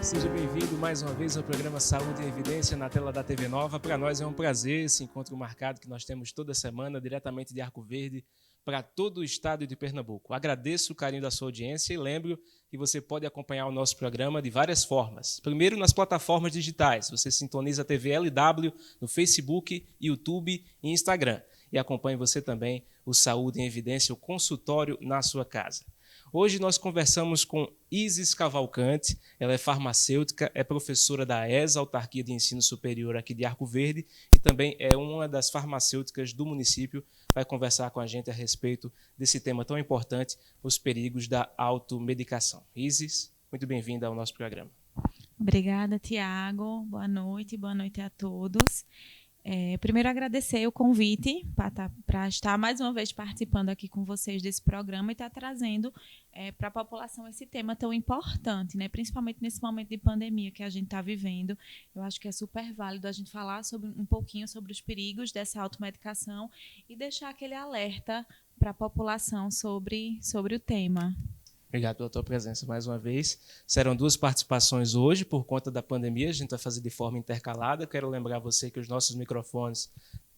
Seja bem-vindo mais uma vez ao programa Saúde em Evidência na tela da TV Nova. Para nós é um prazer esse encontro marcado que nós temos toda semana, diretamente de Arco Verde, para todo o estado de Pernambuco. Agradeço o carinho da sua audiência e lembro que você pode acompanhar o nosso programa de várias formas. Primeiro, nas plataformas digitais. Você sintoniza a TV LW no Facebook, YouTube e Instagram. E acompanhe você também o Saúde em Evidência, o consultório na sua casa. Hoje nós conversamos com Isis Cavalcante, ela é farmacêutica, é professora da ESA, Autarquia de Ensino Superior aqui de Arco Verde, e também é uma das farmacêuticas do município, vai conversar com a gente a respeito desse tema tão importante, os perigos da automedicação. Isis, muito bem-vinda ao nosso programa. Obrigada, Tiago. Boa noite a todos. Primeiro, agradecer o convite para estar mais uma vez participando aqui com vocês desse programa e estar trazendo para a população esse tema tão importante, né? Principalmente nesse momento de pandemia que a gente está vivendo. Eu acho que é super válido a gente falar um pouquinho sobre os perigos dessa automedicação e deixar aquele alerta para a população sobre o tema. Obrigado pela tua presença mais uma vez. Serão 2 participações hoje por conta da pandemia, a gente vai fazer de forma intercalada. Quero lembrar você que os nossos microfones,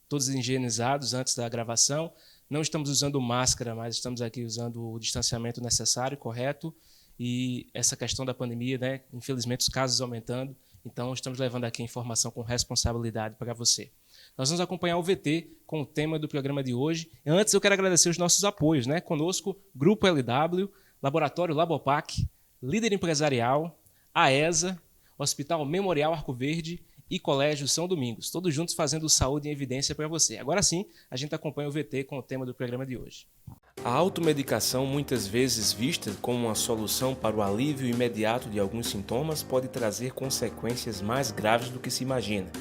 todos higienizados antes da gravação, não estamos usando máscara, mas estamos aqui usando o distanciamento necessário, correto, e essa questão da pandemia, né, infelizmente os casos aumentando, então estamos levando aqui a informação com responsabilidade para você. Nós vamos acompanhar o VT com o tema do programa de hoje. Antes eu quero agradecer os nossos apoios, né? Conosco, Grupo LW, Laboratório Labopac, Líder Empresarial, a ESA, Hospital Memorial Arco Verde e Colégio São Domingos, todos juntos fazendo saúde em evidência para você. Agora sim, a gente acompanha o VT com o tema do programa de hoje. A automedicação, muitas vezes vista como uma solução para o alívio imediato de alguns sintomas, pode trazer consequências mais graves do que se imagina.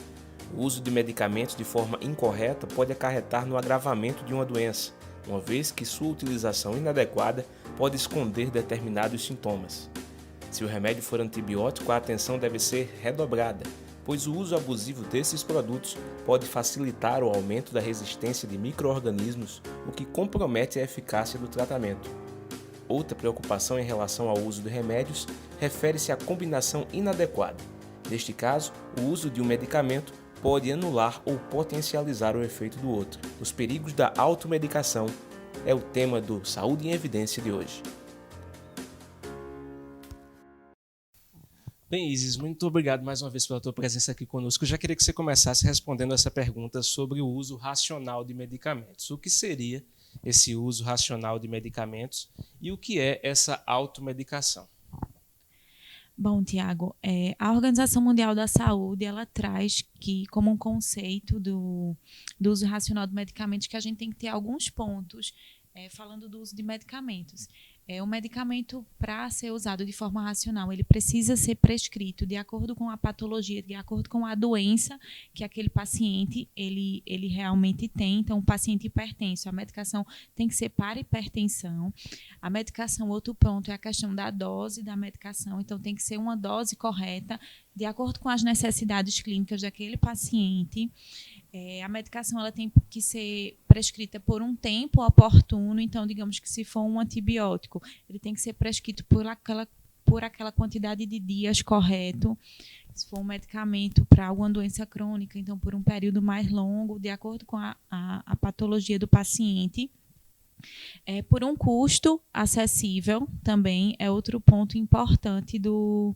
O uso de medicamentos de forma incorreta pode acarretar no agravamento de uma doença, uma vez que sua utilização inadequada pode esconder determinados sintomas. Se o remédio for antibiótico, a atenção deve ser redobrada, pois o uso abusivo desses produtos pode facilitar o aumento da resistência de micro-organismos, o que compromete a eficácia do tratamento. Outra preocupação em relação ao uso de remédios refere-se à combinação inadequada. Neste caso, o uso de um medicamento pode anular ou potencializar o efeito do outro. Os perigos da automedicação é o tema do Saúde em Evidência de hoje. Bem, Isis, muito obrigado mais uma vez pela tua presença aqui conosco. Eu já queria que você começasse respondendo essa pergunta sobre o uso racional de medicamentos. O que seria esse uso racional de medicamentos e o que é essa automedicação? Bom, Tiago, a Organização Mundial da Saúde, ela traz que, como um conceito do uso racional de medicamentos, que a gente tem que ter alguns pontos falando do uso de medicamentos. O medicamento, para ser usado de forma racional, ele precisa ser prescrito de acordo com a patologia, de acordo com a doença que aquele paciente ele realmente tem. Então, o paciente hipertenso, a medicação tem que ser para hipertensão. A medicação, outro ponto, é a questão da dose da medicação. Então, tem que ser uma dose correta, de acordo com as necessidades clínicas daquele paciente. A medicação ela tem que ser prescrita por um tempo oportuno. Então, digamos que se for um antibiótico, ele tem que ser prescrito por aquela quantidade de dias correto. Se for um medicamento para alguma doença crônica, então por um período mais longo, de acordo com a patologia do paciente. Por um custo acessível também é outro ponto importante do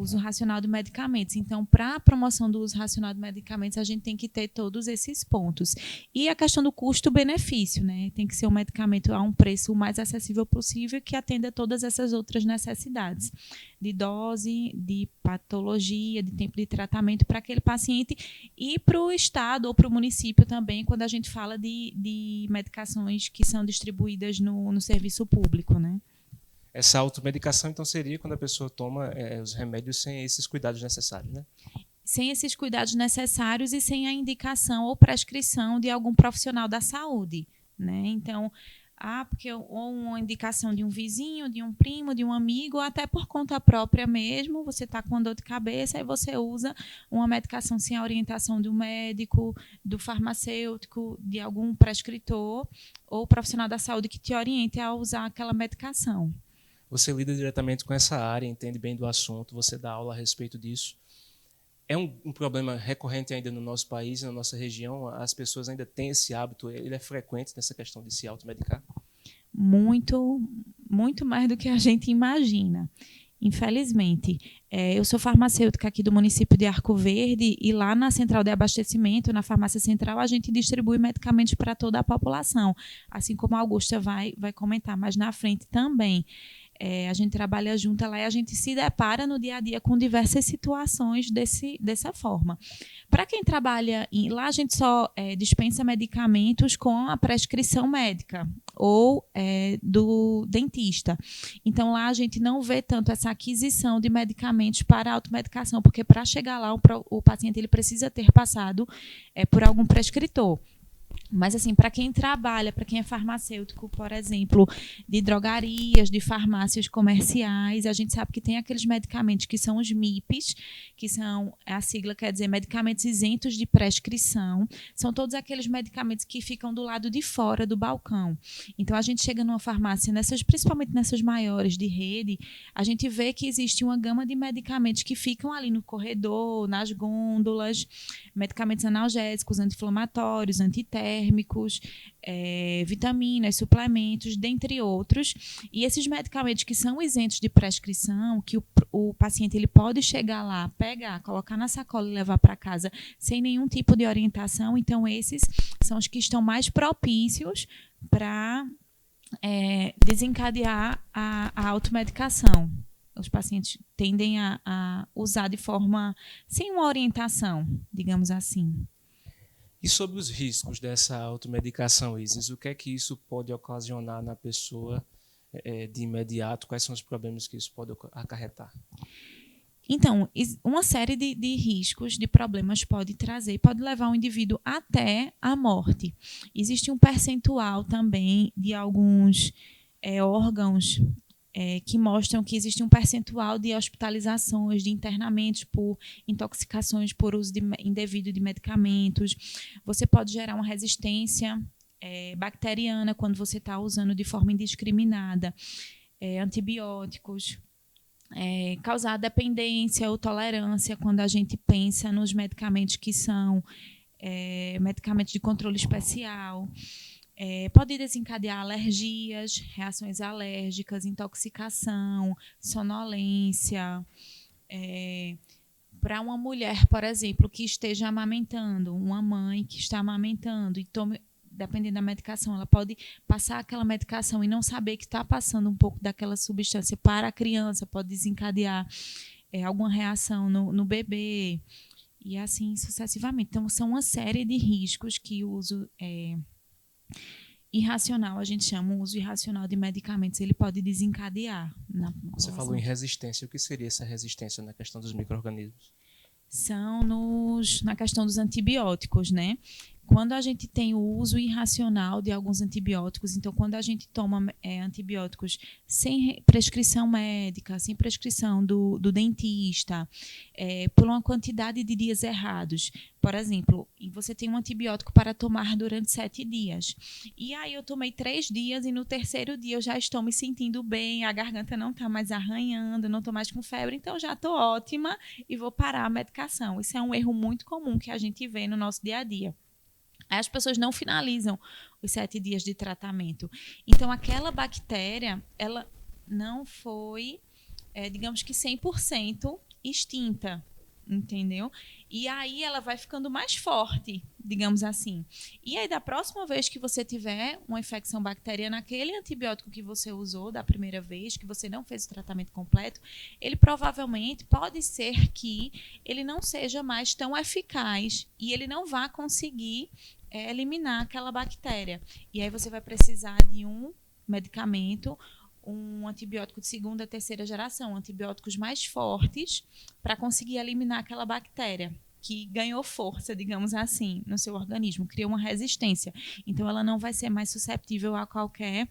uso racional de medicamentos. Então, para a promoção do uso racional de medicamentos, a gente tem que ter todos esses pontos. E a questão do custo-benefício, né? Tem que ser um medicamento a um preço o mais acessível possível que atenda todas essas outras necessidades de dose, de patologia, de tempo de tratamento para aquele paciente e para o estado ou para o município também, quando a gente fala de medicações que são distribuídas no serviço público, né? Essa automedicação, então, seria quando a pessoa toma os remédios sem esses cuidados necessários, né? Sem esses cuidados necessários e sem a indicação ou prescrição de algum profissional da saúde, né? Então, porque ou uma indicação de um vizinho, de um primo, de um amigo, ou até por conta própria mesmo, você está com dor de cabeça e você usa uma medicação sem a orientação do médico, do farmacêutico, de algum prescritor ou profissional da saúde que te oriente a usar aquela medicação. Você lida diretamente com essa área, entende bem do assunto, você dá aula a respeito disso. É um problema recorrente ainda no nosso país, na nossa região? As pessoas ainda têm esse hábito? Ele é frequente nessa questão de se automedicar? Muito, muito mais do que a gente imagina. Infelizmente, eu sou farmacêutica aqui do município de Arco Verde e lá na central de abastecimento, na farmácia central, a gente distribui medicamentos para toda a população, assim como a Augusta vai comentar mais na frente também. A gente trabalha junto lá e a gente se depara no dia a dia com diversas situações dessa forma. Para quem trabalha lá, a gente só dispensa medicamentos com a prescrição médica ou do dentista. Então, lá a gente não vê tanto essa aquisição de medicamentos para automedicação, porque para chegar lá o paciente ele precisa ter passado por algum prescritor. Mas, assim, para quem trabalha, para quem é farmacêutico, por exemplo, de drogarias, de farmácias comerciais, a gente sabe que tem aqueles medicamentos que são os MIPs, que são, a sigla quer dizer medicamentos isentos de prescrição, são todos aqueles medicamentos que ficam do lado de fora do balcão. Então, a gente chega numa farmácia, principalmente nessas maiores de rede, a gente vê que existe uma gama de medicamentos que ficam ali no corredor, nas gôndolas, medicamentos analgésicos, anti-inflamatórios, antitérmicos, vitaminas, suplementos, dentre outros. E esses medicamentos que são isentos de prescrição, que o paciente ele pode chegar lá, pegar, colocar na sacola e levar para casa sem nenhum tipo de orientação, então esses são os que estão mais propícios para desencadear a automedicação. Os pacientes tendem a usar de forma sem uma orientação, digamos assim. E sobre os riscos dessa automedicação, Isis, o que é que isso pode ocasionar na pessoa de imediato? Quais são os problemas que isso pode acarretar? Então, uma série de riscos, de problemas pode trazer, pode levar o indivíduo até a morte. Existe um percentual também de alguns órgãos que mostram que existe um percentual de hospitalizações, de internamentos por intoxicações por uso indevido de medicamentos. Você pode gerar uma resistência bacteriana quando você está usando de forma indiscriminada antibióticos. Causar dependência ou tolerância quando a gente pensa nos medicamentos que são medicamentos de controle especial. Pode desencadear alergias, reações alérgicas, intoxicação, sonolência. Para uma mulher, por exemplo, que esteja amamentando, uma mãe que está amamentando e tome, dependendo da medicação, ela pode passar aquela medicação e não saber que está passando um pouco daquela substância para a criança, pode desencadear alguma reação no bebê e assim sucessivamente. Então, são uma série de riscos que o uso irracional, a gente chama o uso irracional de medicamentos, ele pode desencadear. Você falou em resistência. O que seria essa resistência na questão dos micro-organismos? São na questão dos antibióticos, né? Quando a gente tem o uso irracional de alguns antibióticos, então quando a gente toma antibióticos sem prescrição médica, sem prescrição do dentista, por uma quantidade de dias errados, por exemplo, você tem um antibiótico para tomar durante 7 dias, e aí eu tomei 3 dias e no terceiro dia eu já estou me sentindo bem, a garganta não está mais arranhando, não estou mais com febre, então já estou ótima e vou parar a medicação. Isso é um erro muito comum que a gente vê no nosso dia a dia. Aí as pessoas não finalizam os 7 dias de tratamento. Então, aquela bactéria, ela não foi, digamos que 100% extinta, entendeu? E aí ela vai ficando mais forte, digamos assim. E aí, da próxima vez que você tiver uma infecção bacteriana, aquele antibiótico que você usou da primeira vez, que você não fez o tratamento completo, ele provavelmente pode ser que ele não seja mais tão eficaz e ele não vá conseguir eliminar aquela bactéria. E aí você vai precisar de um medicamento, um antibiótico de segunda, terceira geração, antibióticos mais fortes para conseguir eliminar aquela bactéria que ganhou força, digamos assim, no seu organismo, criou uma resistência. Então, ela não vai ser mais susceptível a qualquer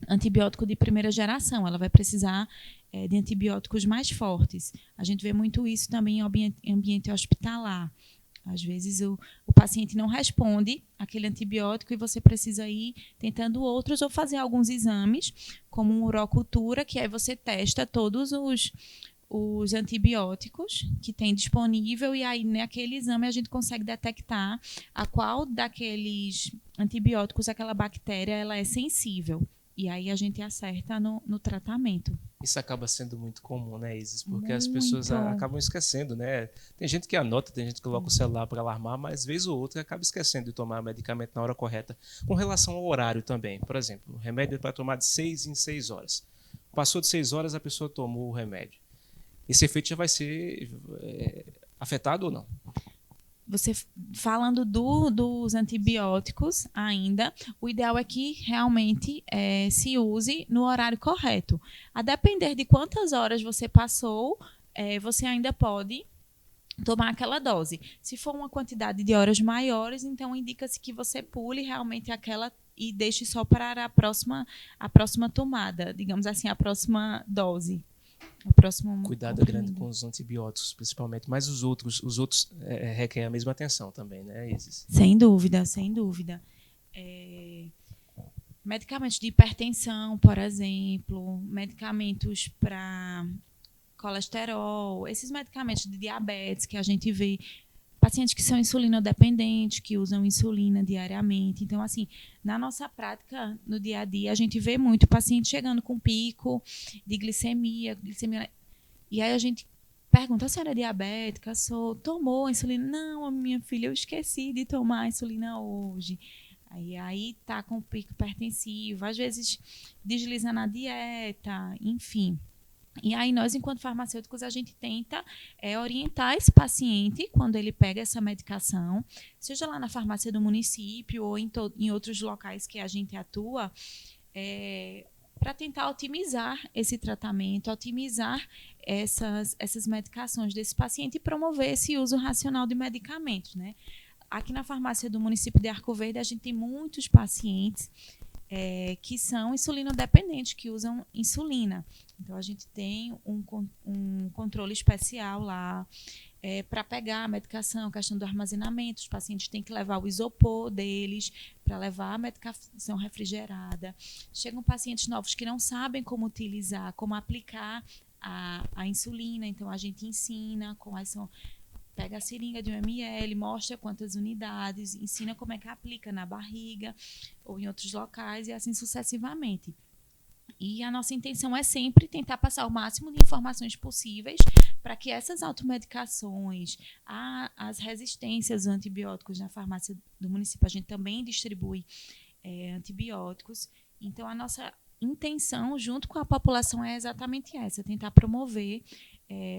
antibiótico de primeira geração. Ela vai precisar de antibióticos mais fortes. A gente vê muito isso também em ambiente hospitalar. Às vezes o paciente não responde àquele antibiótico e você precisa ir tentando outros ou fazer alguns exames, como uma urocultura, que aí você testa todos os antibióticos que tem disponível e aí naquele exame a gente consegue detectar a qual daqueles antibióticos aquela bactéria ela é sensível. E aí a gente acerta no tratamento. Isso acaba sendo muito comum, né, Isis? Porque as Muito. pessoas acabam esquecendo, né? Tem gente que anota, tem gente que coloca o celular para alarmar, mas vez ou outra acaba esquecendo de tomar medicamento na hora correta. Com relação ao horário também, por exemplo, o remédio é para tomar de 6 em 6 horas. Passou de 6 horas, a pessoa tomou o remédio. Esse efeito já vai ser afetado ou não? Você falando dos antibióticos ainda, o ideal é que realmente se use no horário correto. A depender de quantas horas você passou, você ainda pode tomar aquela dose. Se for uma quantidade de horas maiores, então indica-se que você pule realmente aquela e deixe só para a próxima tomada, digamos assim, a próxima dose. Cuidado é grande com os antibióticos, principalmente, mas os outros requerem a mesma atenção também, né, Isis? Sem dúvida, sem dúvida. Medicamentos de hipertensão, por exemplo, medicamentos para colesterol, esses medicamentos de diabetes que a gente vê, pacientes que são insulinodependentes, que usam insulina diariamente. Então, assim, na nossa prática, no dia a dia, a gente vê muito paciente chegando com pico de glicemia. E aí a gente pergunta, a senhora é diabética? Tomou insulina? Não, minha filha, eu esqueci de tomar a insulina hoje. Aí tá com pico hipertensivo, às vezes desliza na dieta, enfim. E aí nós, enquanto farmacêuticos, a gente tenta orientar esse paciente quando ele pega essa medicação, seja lá na farmácia do município ou em outros locais que a gente atua, para tentar otimizar esse tratamento, otimizar essas medicações desse paciente e promover esse uso racional de medicamentos, né? Aqui na farmácia do município de Arco Verde, a gente tem muitos pacientes que são insulinodependentes, que usam insulina. Então, a gente tem um controle especial lá para pegar a medicação, a questão do armazenamento. Os pacientes têm que levar o isopor deles para levar a medicação refrigerada. Chegam pacientes novos que não sabem como utilizar, como aplicar a insulina. Então, a gente ensina quais são... Pega a seringa de 1 ml, mostra quantas unidades, ensina como é que aplica na barriga ou em outros locais e assim sucessivamente. E a nossa intenção é sempre tentar passar o máximo de informações possíveis para que essas automedicações, as resistências a antibióticos na farmácia do município, a gente também distribui antibióticos. Então, a nossa intenção, junto com a população, é exatamente essa, tentar promover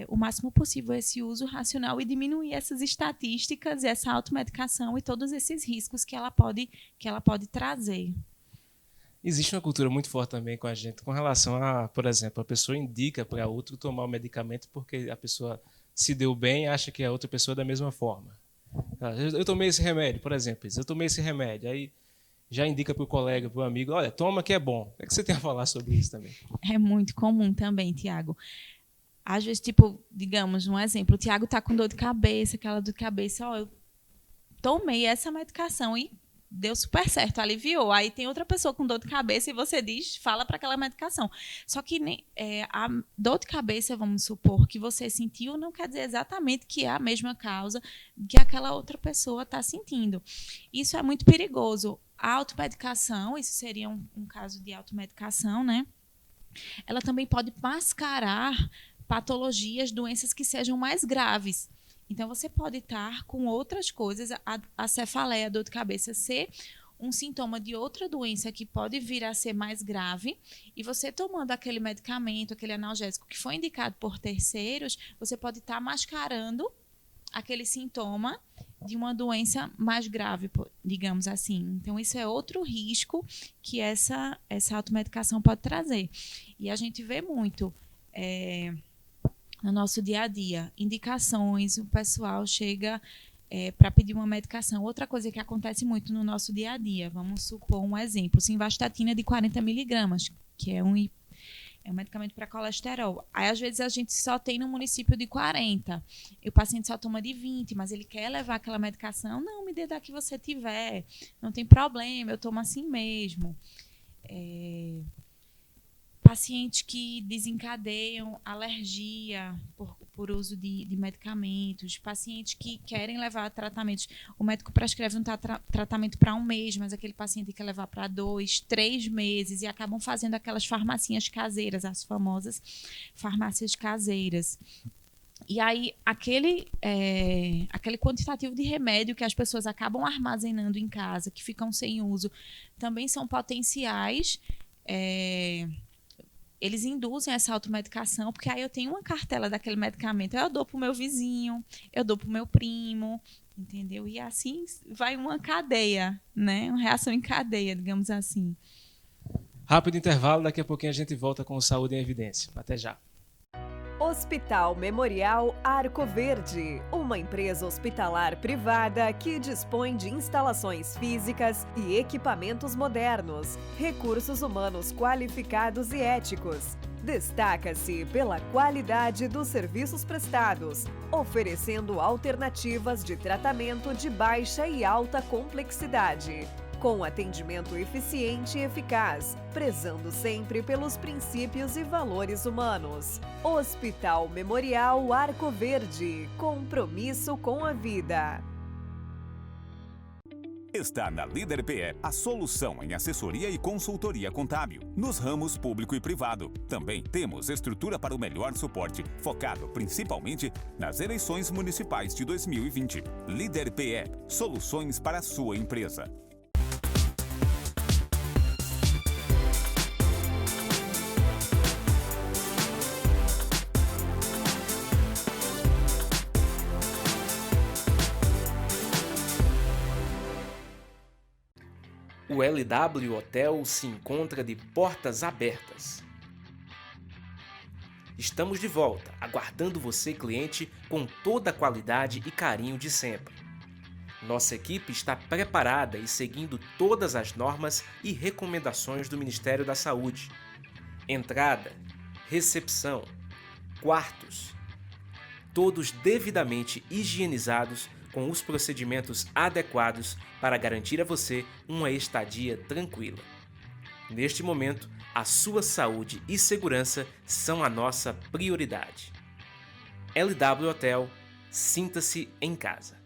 o máximo possível esse uso racional e diminuir essas estatísticas, essa automedicação e todos esses riscos que ela pode trazer. Existe uma cultura muito forte também com a gente com relação a, por exemplo, a pessoa indica para outro tomar o medicamento porque a pessoa se deu bem e acha que a outra pessoa é da mesma forma. Eu tomei esse remédio, por exemplo, eu tomei esse remédio, aí já indica para o colega, para o amigo, olha, toma que é bom. O que você tem a falar sobre isso também? É muito comum também, Tiago. Às vezes, tipo, digamos, um exemplo, o Tiago está com dor de cabeça, aquela dor de cabeça, eu tomei essa medicação e deu super certo, aliviou. Aí tem outra pessoa com dor de cabeça e você fala para aquela medicação. Só que a dor de cabeça, vamos supor, que você sentiu, não quer dizer exatamente que é a mesma causa que aquela outra pessoa está sentindo. Isso é muito perigoso. A automedicação, isso seria um caso de automedicação, né? Ela também pode mascarar patologias, doenças que sejam mais graves. Então, você pode estar com outras coisas, a cefaleia, a dor de cabeça, ser um sintoma de outra doença que pode vir a ser mais grave, e você tomando aquele medicamento, aquele analgésico que foi indicado por terceiros, você pode estar mascarando aquele sintoma de uma doença mais grave, digamos assim. Então, isso é outro risco que essa automedicação pode trazer. E a gente vê muito no nosso dia a dia, indicações, o pessoal chega para pedir uma medicação. Outra coisa que acontece muito no nosso dia a dia, vamos supor um exemplo, simvastatina de 40 miligramas, que é É um medicamento para colesterol. Aí, às vezes, a gente só tem no município de 40. E o paciente só toma de 20, mas ele quer levar aquela medicação. Não, me dê da que você tiver. Não tem problema, eu tomo assim mesmo. Pacientes que desencadeiam alergia por uso de medicamentos, pacientes que querem levar tratamentos. O médico prescreve um tratamento para 1 mês, mas aquele paciente quer levar para 2, 3 meses e acabam fazendo aquelas farmacinhas caseiras, as famosas farmácias caseiras. E aí, aquele quantitativo de remédio que as pessoas acabam armazenando em casa, que ficam sem uso, também são potenciais. Eles induzem essa automedicação, porque aí eu tenho uma cartela daquele medicamento, eu dou para o meu vizinho, eu dou para o meu primo, entendeu? E assim vai uma cadeia, né? Uma reação em cadeia, digamos assim. Rápido intervalo, daqui a pouquinho a gente volta com o Saúde em Evidência. Até já. Hospital Memorial Arco Verde, uma empresa hospitalar privada que dispõe de instalações físicas e equipamentos modernos, recursos humanos qualificados e éticos. Destaca-se pela qualidade dos serviços prestados, oferecendo alternativas de tratamento de baixa e alta complexidade, com atendimento eficiente e eficaz, prezando sempre pelos princípios e valores humanos. Hospital Memorial Arco Verde, compromisso com a vida. Está na Líder PE a solução em assessoria e consultoria contábil, nos ramos público e privado. Também temos estrutura para o melhor suporte, focado principalmente nas eleições municipais de 2020. Líder PE, soluções para a sua empresa. O LW Hotel se encontra de portas abertas. Estamos de volta, aguardando você, cliente, com toda a qualidade e carinho de sempre. Nossa equipe está preparada e seguindo todas as normas e recomendações do Ministério da Saúde. Entrada, recepção, quartos, todos devidamente higienizados com os procedimentos adequados para garantir a você uma estadia tranquila. Neste momento, a sua saúde e segurança são a nossa prioridade. LW Hotel, sinta-se em casa.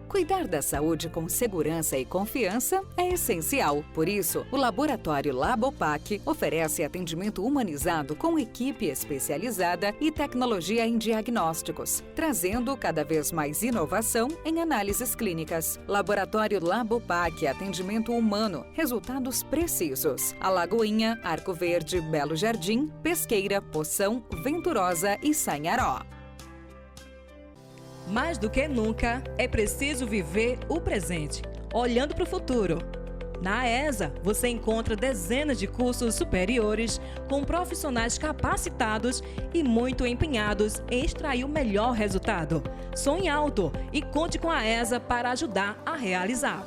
Cuidar da saúde com segurança e confiança é essencial. Por isso, o Laboratório Labopac oferece atendimento humanizado com equipe especializada e tecnologia em diagnósticos, trazendo cada vez mais inovação em análises clínicas. Laboratório Labopac, atendimento humano, resultados precisos. Alagoinha, Arco Verde, Belo Jardim, Pesqueira, Poção, Venturosa e Sanharó. Mais do que nunca, é preciso viver o presente, olhando para o futuro. Na AESA, você encontra dezenas de cursos superiores com profissionais capacitados e muito empenhados em extrair o melhor resultado. Sonhe alto e conte com a AESA para ajudar a realizar.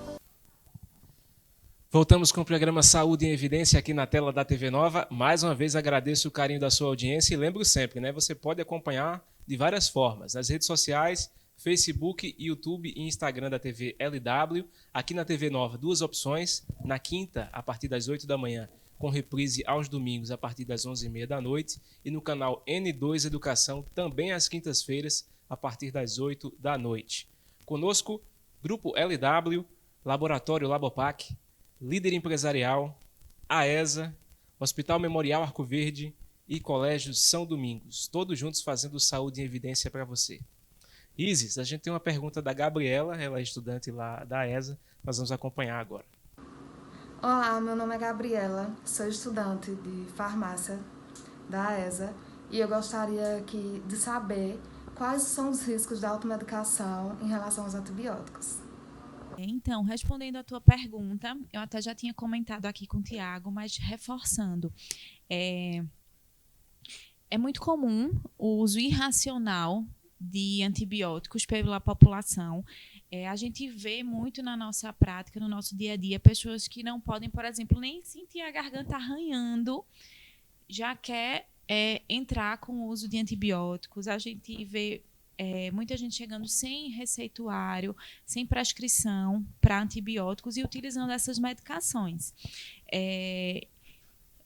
Voltamos com o programa Saúde em Evidência aqui na tela da TV Nova. Mais uma vez agradeço o carinho da sua audiência e lembro sempre, né? Você pode acompanhar de várias formas, nas redes sociais, Facebook, YouTube e Instagram da TV LW. Aqui na TV Nova, 2 opções. Na quinta, a partir das 8 da manhã, com reprise aos domingos, a partir das 11h30 da noite. E no canal N2 Educação, também às quintas-feiras, a partir das 8 da noite. Conosco, Grupo LW, Laboratório Labopac, Líder Empresarial, AESA, Hospital Memorial Arco Verde e Colégio São Domingos, todos juntos fazendo saúde em evidência para você. Isis, a gente tem uma pergunta da Gabriela, ela é estudante lá da AESA, nós vamos acompanhar agora. Olá, meu nome é Gabriela, sou estudante de farmácia da AESA e eu gostaria de saber quais são os riscos da automedicação em relação aos antibióticos. Então, respondendo à tua pergunta, eu até já tinha comentado aqui com o Tiago, mas reforçando, é muito comum o uso irracional de antibióticos pela população. A gente vê muito na nossa prática, no nosso dia a dia, pessoas que não podem, por exemplo, nem sentir a garganta arranhando, já quer entrar com o uso de antibióticos. A gente vê muita gente chegando sem receituário, sem prescrição para antibióticos e utilizando essas medicações.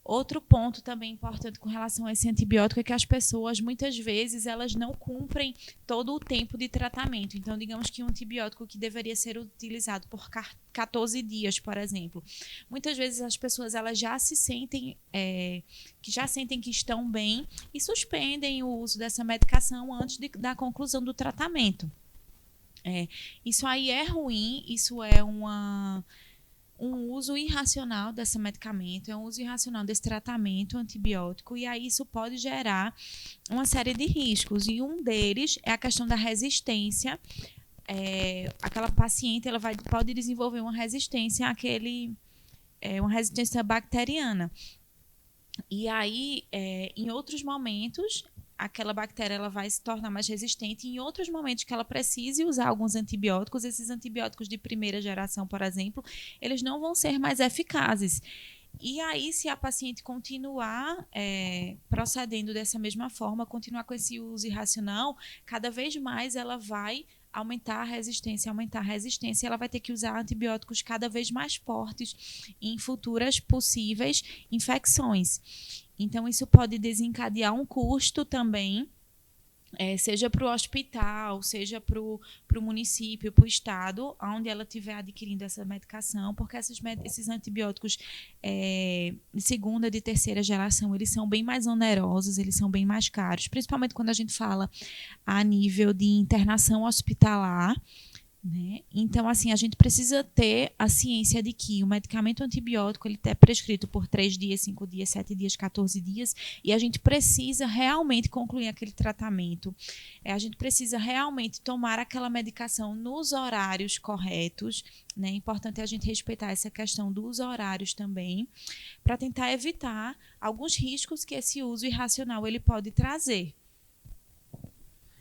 Outro ponto também importante com relação a esse antibiótico é que as pessoas, muitas vezes, elas não cumprem todo o tempo de tratamento. Então, digamos que um antibiótico que deveria ser utilizado por 14 dias, por exemplo. Muitas vezes as pessoas elas já se sentem, que estão bem e suspendem o uso dessa medicação antes da conclusão do tratamento. Isso aí é ruim, isso é um uso irracional desse medicamento, é um uso irracional desse tratamento antibiótico, e aí isso pode gerar uma série de riscos, e um deles é a questão da resistência. Aquela paciente pode desenvolver uma resistência uma resistência bacteriana. E aí, em outros momentos, aquela bactéria ela vai se tornar mais resistente. Em outros momentos que ela precise usar alguns antibióticos, esses antibióticos de primeira geração, por exemplo, eles não vão ser mais eficazes. E aí, se a paciente continuar procedendo dessa mesma forma, continuar com esse uso irracional, cada vez mais ela vai aumentar a resistência, ela vai ter que usar antibióticos cada vez mais fortes em futuras possíveis infecções. Então, isso pode desencadear um custo também, seja para o hospital, seja para o município, para o estado, onde ela estiver adquirindo essa medicação, porque esses antibióticos de segunda, de terceira geração, eles são bem mais onerosos, eles são bem mais caros, principalmente quando a gente fala a nível de internação hospitalar, né? Então, assim, a gente precisa ter a ciência de que o medicamento antibiótico ele é prescrito por 3 dias, 5 dias, 7 dias, 14 dias, e a gente precisa realmente concluir aquele tratamento. A gente precisa realmente tomar aquela medicação nos horários corretos, né? É importante a gente respeitar essa questão dos horários também, para tentar evitar alguns riscos que esse uso irracional ele pode trazer.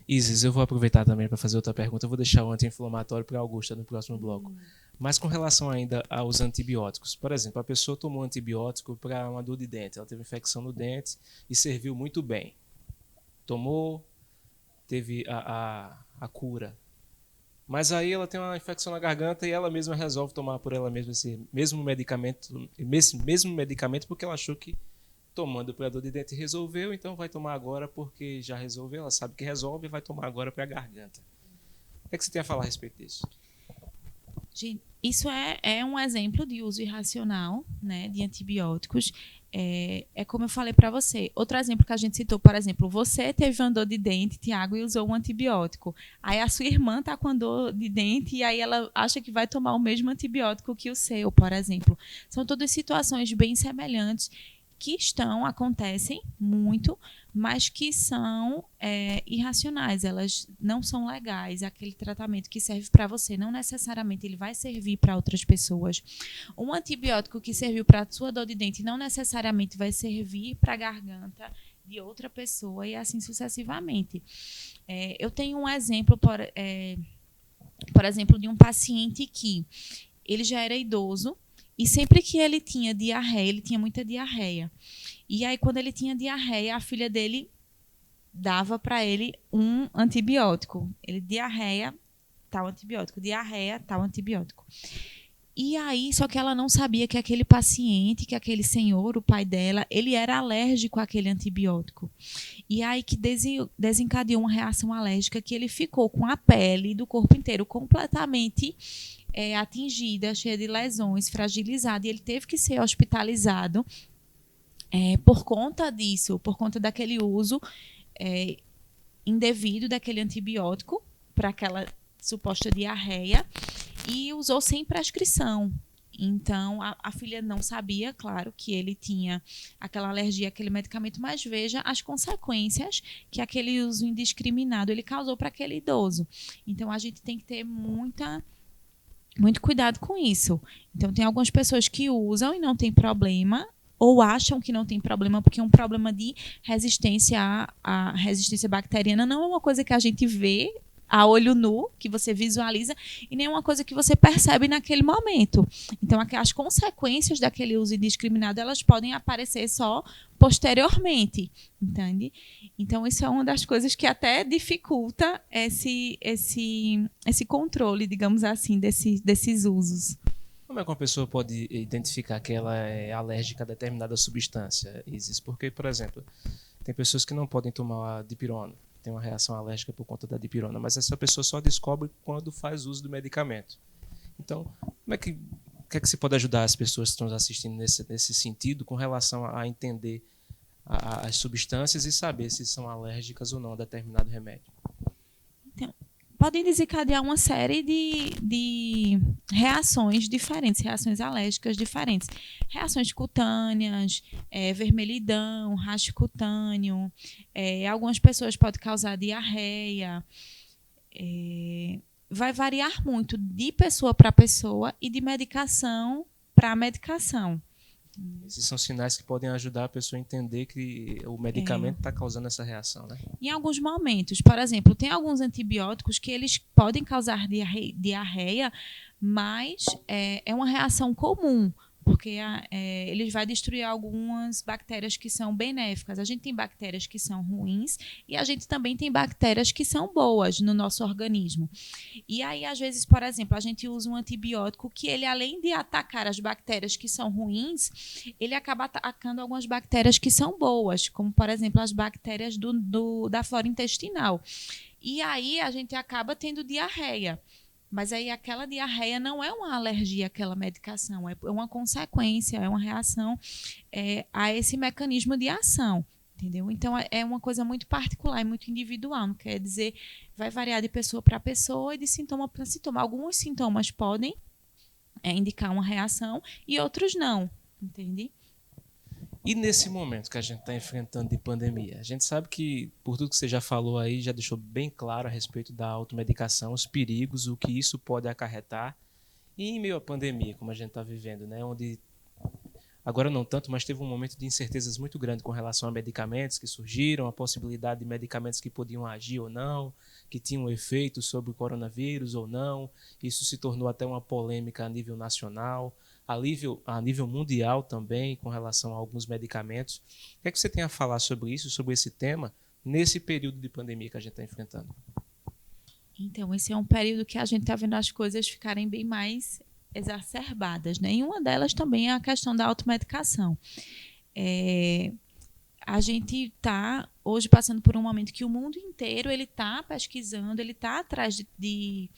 Isis, eu vou aproveitar também para fazer outra pergunta. Eu vou deixar o anti-inflamatório para a Augusta no próximo bloco. Mas com relação ainda aos antibióticos. Por exemplo, a pessoa tomou antibiótico para uma dor de dente. Ela teve infecção no dente e serviu muito bem. Tomou, teve a cura. Mas aí ela tem uma infecção na garganta e ela mesma resolve tomar por ela mesma esse mesmo medicamento porque ela achou que tomando para a dor de dente resolveu, então vai tomar agora porque já resolveu, ela sabe que resolve e vai tomar agora para a garganta. O que é que você tem a falar a respeito disso? Gente, isso é um exemplo de uso irracional, né, de antibióticos. Como eu falei para você. Outro exemplo que a gente citou, por exemplo, você teve uma dor de dente, Tiago, e usou um antibiótico. Aí a sua irmã está com dor de dente e aí ela acha que vai tomar o mesmo antibiótico que o seu, por exemplo. São todas situações bem semelhantes que acontecem muito, mas que são irracionais, elas não são legais. Aquele tratamento que serve para você, não necessariamente ele vai servir para outras pessoas. Um antibiótico que serviu para a sua dor de dente não necessariamente vai servir para a garganta de outra pessoa e assim sucessivamente. Eu tenho um exemplo, por exemplo, de um paciente que ele já era idoso, e sempre que ele tinha diarreia, ele tinha muita diarreia. E aí, quando ele tinha diarreia, a filha dele dava para ele um antibiótico. Diarreia, tal antibiótico. Diarreia, tal antibiótico. E aí, só que ela não sabia que aquele paciente, que aquele senhor, o pai dela, ele era alérgico àquele antibiótico. E aí que desencadeou uma reação alérgica que ele ficou com a pele do corpo inteiro completamente atingida, cheia de lesões, fragilizada, e ele teve que ser hospitalizado por conta disso, por conta daquele uso indevido daquele antibiótico para aquela suposta diarreia, e usou sem prescrição. Então, a filha não sabia, claro, que ele tinha aquela alergia àquele medicamento, mas veja as consequências que aquele uso indiscriminado ele causou para aquele idoso. Então, a gente tem que ter muito cuidado com isso. Então, tem algumas pessoas que usam e não tem problema, ou acham que não tem problema, porque um problema de resistência à resistência bacteriana não é uma coisa que a gente vê a olho nu, que você visualiza, e nem uma coisa que você percebe naquele momento. Então, as consequências daquele uso indiscriminado, elas podem aparecer só posteriormente, entende? Então, isso é uma das coisas que até dificulta esse controle, digamos assim, desses usos. Como é que uma pessoa pode identificar que ela é alérgica a determinada substância, Isis? Porque, por exemplo, tem pessoas que não podem tomar a dipirona, tem uma reação alérgica por conta da dipirona, mas essa pessoa só descobre quando faz uso do medicamento. Então, o que é que você pode ajudar as pessoas que estão nos assistindo nesse sentido, com relação a entender as substâncias e saber se são alérgicas ou não a determinado remédio? Então, podem desencadear uma série de reações diferentes, reações alérgicas diferentes. Reações cutâneas, vermelhidão, racho cutâneo, algumas pessoas podem causar diarreia. Vai variar muito de pessoa para pessoa e de medicação para medicação. Esses são sinais que podem ajudar a pessoa a entender que o medicamento está causando essa reação, né? Em alguns momentos, por exemplo, tem alguns antibióticos que eles podem causar diarreia, mas é uma reação comum, porque ele vai destruir algumas bactérias que são benéficas. A gente tem bactérias que são ruins e a gente também tem bactérias que são boas no nosso organismo. E aí, às vezes, por exemplo, a gente usa um antibiótico que ele, além de atacar as bactérias que são ruins, ele acaba atacando algumas bactérias que são boas, como, por exemplo, as bactérias da flora intestinal. E aí a gente acaba tendo diarreia. Mas aí aquela diarreia não é uma alergia àquela medicação, é uma consequência, é uma reação a esse mecanismo de ação, entendeu? Então, é uma coisa muito particular e muito individual, não quer dizer, vai variar de pessoa para pessoa e de sintoma para sintoma. Alguns sintomas podem indicar uma reação e outros não, entende? E nesse momento que a gente está enfrentando de pandemia, a gente sabe que, por tudo que você já falou aí, já deixou bem claro a respeito da automedicação, os perigos, o que isso pode acarretar. E em meio à pandemia, como a gente está vivendo, né, onde agora não tanto, mas teve um momento de incertezas muito grande com relação a medicamentos que surgiram, a possibilidade de medicamentos que podiam agir ou não, que tinham efeito sobre o coronavírus ou não. Isso se tornou até uma polêmica a nível nacional, a nível mundial também, com relação a alguns medicamentos. O que é que você tem a falar sobre isso, sobre esse tema, nesse período de pandemia que a gente está enfrentando? Então, esse é um período que a gente está vendo as coisas ficarem bem mais exacerbadas, né? E uma delas também é a questão da automedicação. A gente está hoje passando por um momento que o mundo inteiro ele está pesquisando, ele está atrás de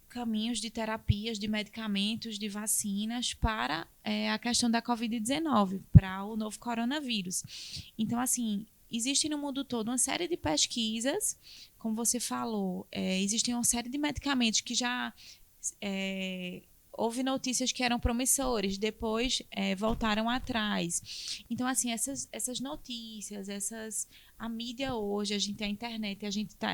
caminhos de terapias, de medicamentos, de vacinas para a questão da Covid-19, para o novo coronavírus. Então, assim, existe no mundo todo uma série de pesquisas, como você falou, existem uma série de medicamentos que já houve notícias que eram promissores, depois voltaram atrás. Então, assim, essas notícias, a mídia hoje, a internet, a gente está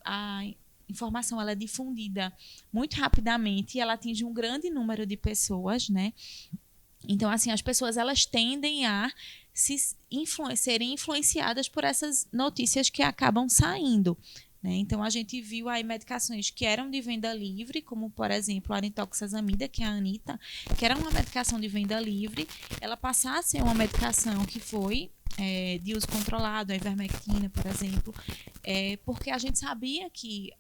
a informação ela é difundida muito rapidamente e ela atinge um grande número de pessoas, né? Então, assim, as pessoas elas tendem a serem influenciadas por essas notícias que acabam saindo, né? Então, a gente viu aí medicações que eram de venda livre, como, por exemplo, a arintoxazamida, que é a Anitta, que era uma medicação de venda livre, ela passar a ser uma medicação que foi de uso controlado, a ivermectina, por exemplo, porque a gente sabia que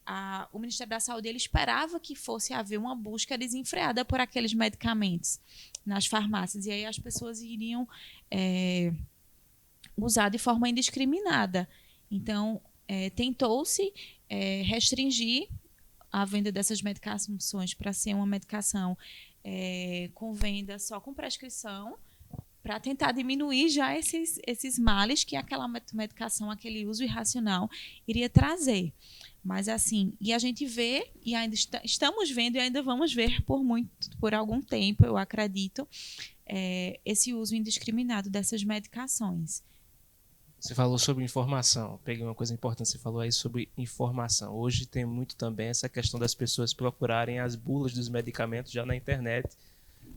o Ministério da Saúde ele esperava que fosse haver uma busca desenfreada por aqueles medicamentos nas farmácias, e aí as pessoas iriam usar de forma indiscriminada. Então, tentou-se restringir a venda dessas medicações para ser uma medicação com venda só com prescrição, para tentar diminuir já esses males que aquela medicação, aquele uso irracional iria trazer. Mas assim, e a gente vê, e ainda estamos vendo e ainda vamos ver por algum tempo, eu acredito, esse uso indiscriminado dessas medicações. Você falou sobre informação. Peguei uma coisa importante, você falou aí sobre informação. Hoje tem muito também essa questão das pessoas procurarem as bulas dos medicamentos já na internet,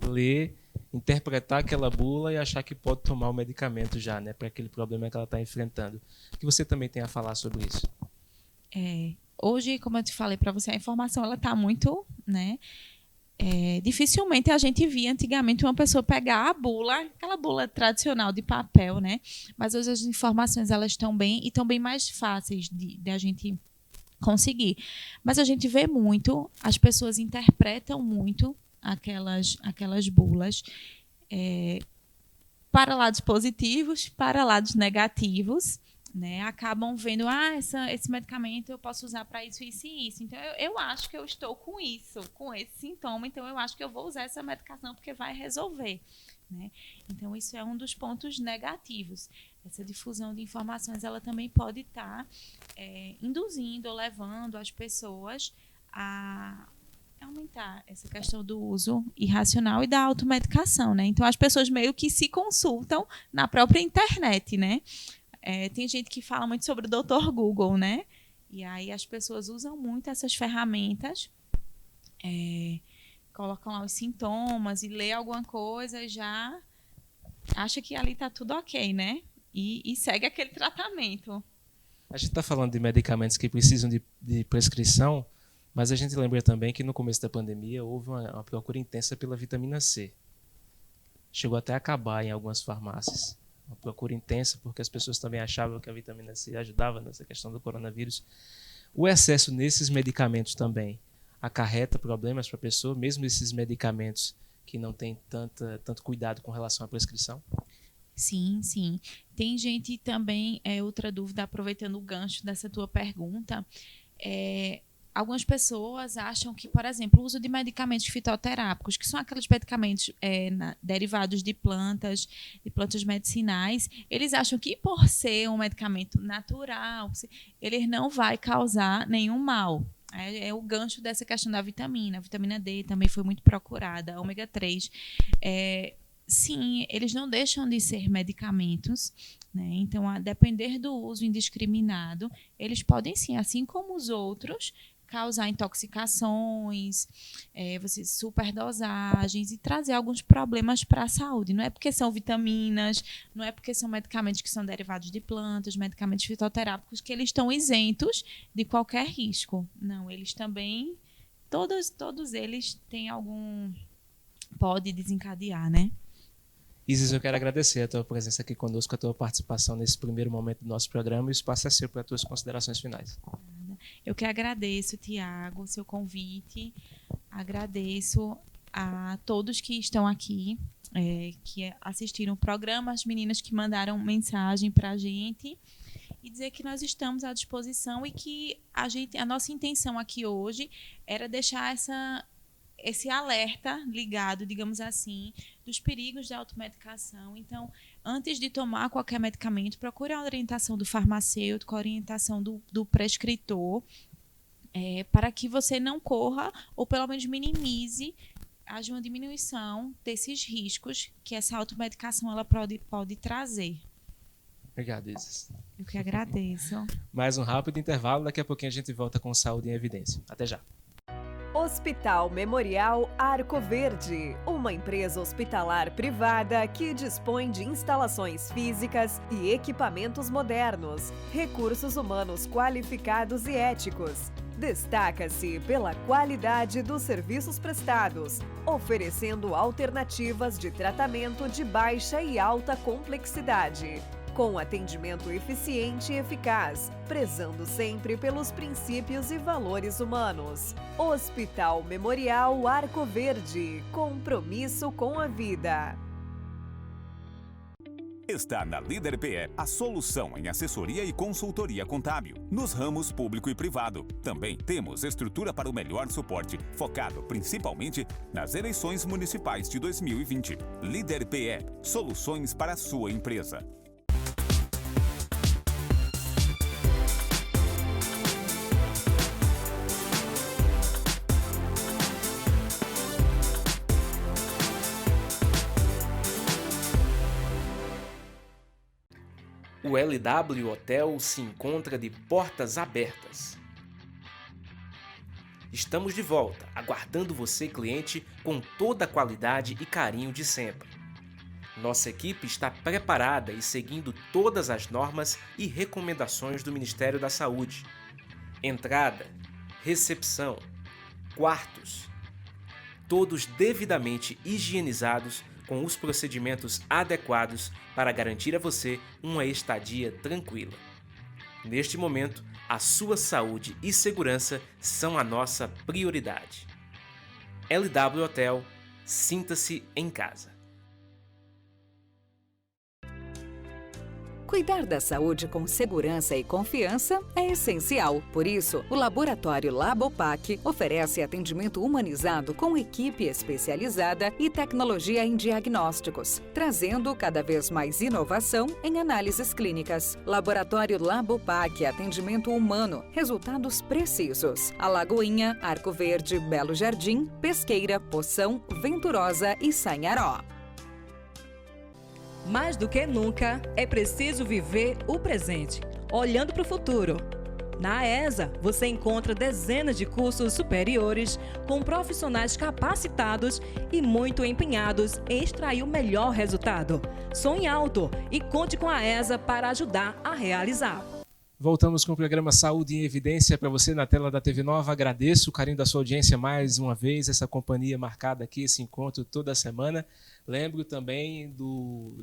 ler interpretar aquela bula e achar que pode tomar o medicamento já, né, para aquele problema que ela está enfrentando. O que você também tem a falar sobre isso? Hoje, como eu te falei para você, a informação ela está muito, né? Dificilmente a gente via antigamente uma pessoa pegar a bula, aquela bula tradicional de papel, né? Mas hoje as informações elas estão bem mais fáceis de a gente conseguir. Mas a gente vê muito, as pessoas interpretam muito aquelas bulas para lados positivos, para lados negativos, né? Acabam vendo, esse medicamento eu posso usar para isso, isso e isso. Então, eu acho que eu estou com isso, com esse sintoma, então eu acho que eu vou usar essa medicação porque vai resolver, né? Então, isso é um dos pontos negativos. Essa difusão de informações, ela também pode estar induzindo ou levando as pessoas a aumentar essa questão do uso irracional e da automedicação, né? Então, as pessoas meio que se consultam na própria internet, né? Tem gente que fala muito sobre o Dr. Google, né? E aí as pessoas usam muito essas ferramentas, colocam lá os sintomas e lê alguma coisa e já acha que ali está tudo ok, né? E segue aquele tratamento. A gente está falando de medicamentos que precisam de prescrição, mas a gente lembra também que no começo da pandemia houve uma procura intensa pela vitamina C. Chegou até a acabar em algumas farmácias. Uma procura intensa, porque as pessoas também achavam que a vitamina C ajudava nessa questão do coronavírus. O excesso nesses medicamentos também acarreta problemas para a pessoa, mesmo esses medicamentos que não têm tanto cuidado com relação à prescrição? Sim, sim. Tem gente também, outra dúvida, aproveitando o gancho dessa tua pergunta, algumas pessoas acham que, por exemplo, o uso de medicamentos fitoterápicos, que são aqueles medicamentos derivados de plantas medicinais, eles acham que por ser um medicamento natural, ele não vai causar nenhum mal. É o gancho dessa questão da vitamina. A vitamina D também foi muito procurada, a ômega 3. Sim, eles não deixam de ser medicamentos, né? Então, a depender do uso indiscriminado, eles podem sim, assim como os outros, causar intoxicações, superdosagens e trazer alguns problemas para a saúde. Não é porque são vitaminas, não é porque são medicamentos que são derivados de plantas, medicamentos fitoterápicos, que eles estão isentos de qualquer risco. Não, eles também, todos eles têm pode desencadear, né? Isis, eu quero agradecer a tua presença aqui conosco, a tua participação nesse primeiro momento do nosso programa, e o espaço é seu para as tuas considerações finais. Eu que agradeço, Tiago, o seu convite. Agradeço a todos que estão aqui, que assistiram o programa, as meninas que mandaram mensagem para a gente, e dizer que nós estamos à disposição e que a nossa intenção aqui hoje era deixar esse alerta ligado, digamos assim, dos perigos da automedicação. Então, antes de tomar qualquer medicamento, procure a orientação do farmacêutico, a orientação do prescritor, para que você não corra, ou pelo menos minimize, haja uma diminuição desses riscos que essa automedicação ela pode trazer. Obrigado, Isis. Eu que agradeço. Mais um rápido intervalo, daqui a pouquinho a gente volta com Saúde em Evidência. Até já. Hospital Memorial Arco Verde, uma empresa hospitalar privada que dispõe de instalações físicas e equipamentos modernos, recursos humanos qualificados e éticos. Destaca-se pela qualidade dos serviços prestados, oferecendo alternativas de tratamento de baixa e alta complexidade, com atendimento eficiente e eficaz, prezando sempre pelos princípios e valores humanos. Hospital Memorial Arco Verde, compromisso com a vida. Está na Líder PE a solução em assessoria e consultoria contábil, nos ramos público e privado. Também temos estrutura para o melhor suporte, focado principalmente nas eleições municipais de 2020. Líder PE, soluções para a sua empresa. O LW Hotel se encontra de portas abertas. Estamos de volta, aguardando você, cliente, com toda a qualidade e carinho de sempre. Nossa equipe está preparada e seguindo todas as normas e recomendações do Ministério da Saúde. Entrada, recepção, quartos, todos devidamente higienizados com os procedimentos adequados para garantir a você uma estadia tranquila. Neste momento, a sua saúde e segurança são a nossa prioridade. LW Hotel, sinta-se em casa. Cuidar da saúde com segurança e confiança é essencial. Por isso, o Laboratório Labopac oferece atendimento humanizado com equipe especializada e tecnologia em diagnósticos, trazendo cada vez mais inovação em análises clínicas. Laboratório Labopac, atendimento humano, resultados precisos. Alagoinha, Arco Verde, Belo Jardim, Pesqueira, Poção, Venturosa e Sanharó. Mais do que nunca, é preciso viver o presente, olhando para o futuro. Na ESA, você encontra dezenas de cursos superiores com profissionais capacitados e muito empenhados em extrair o melhor resultado. Sonhe alto e conte com a ESA para ajudar a realizar. Voltamos com o programa Saúde em Evidência para você na tela da TV Nova. Agradeço o carinho da sua audiência mais uma vez, essa companhia marcada aqui, esse encontro toda semana. Lembro também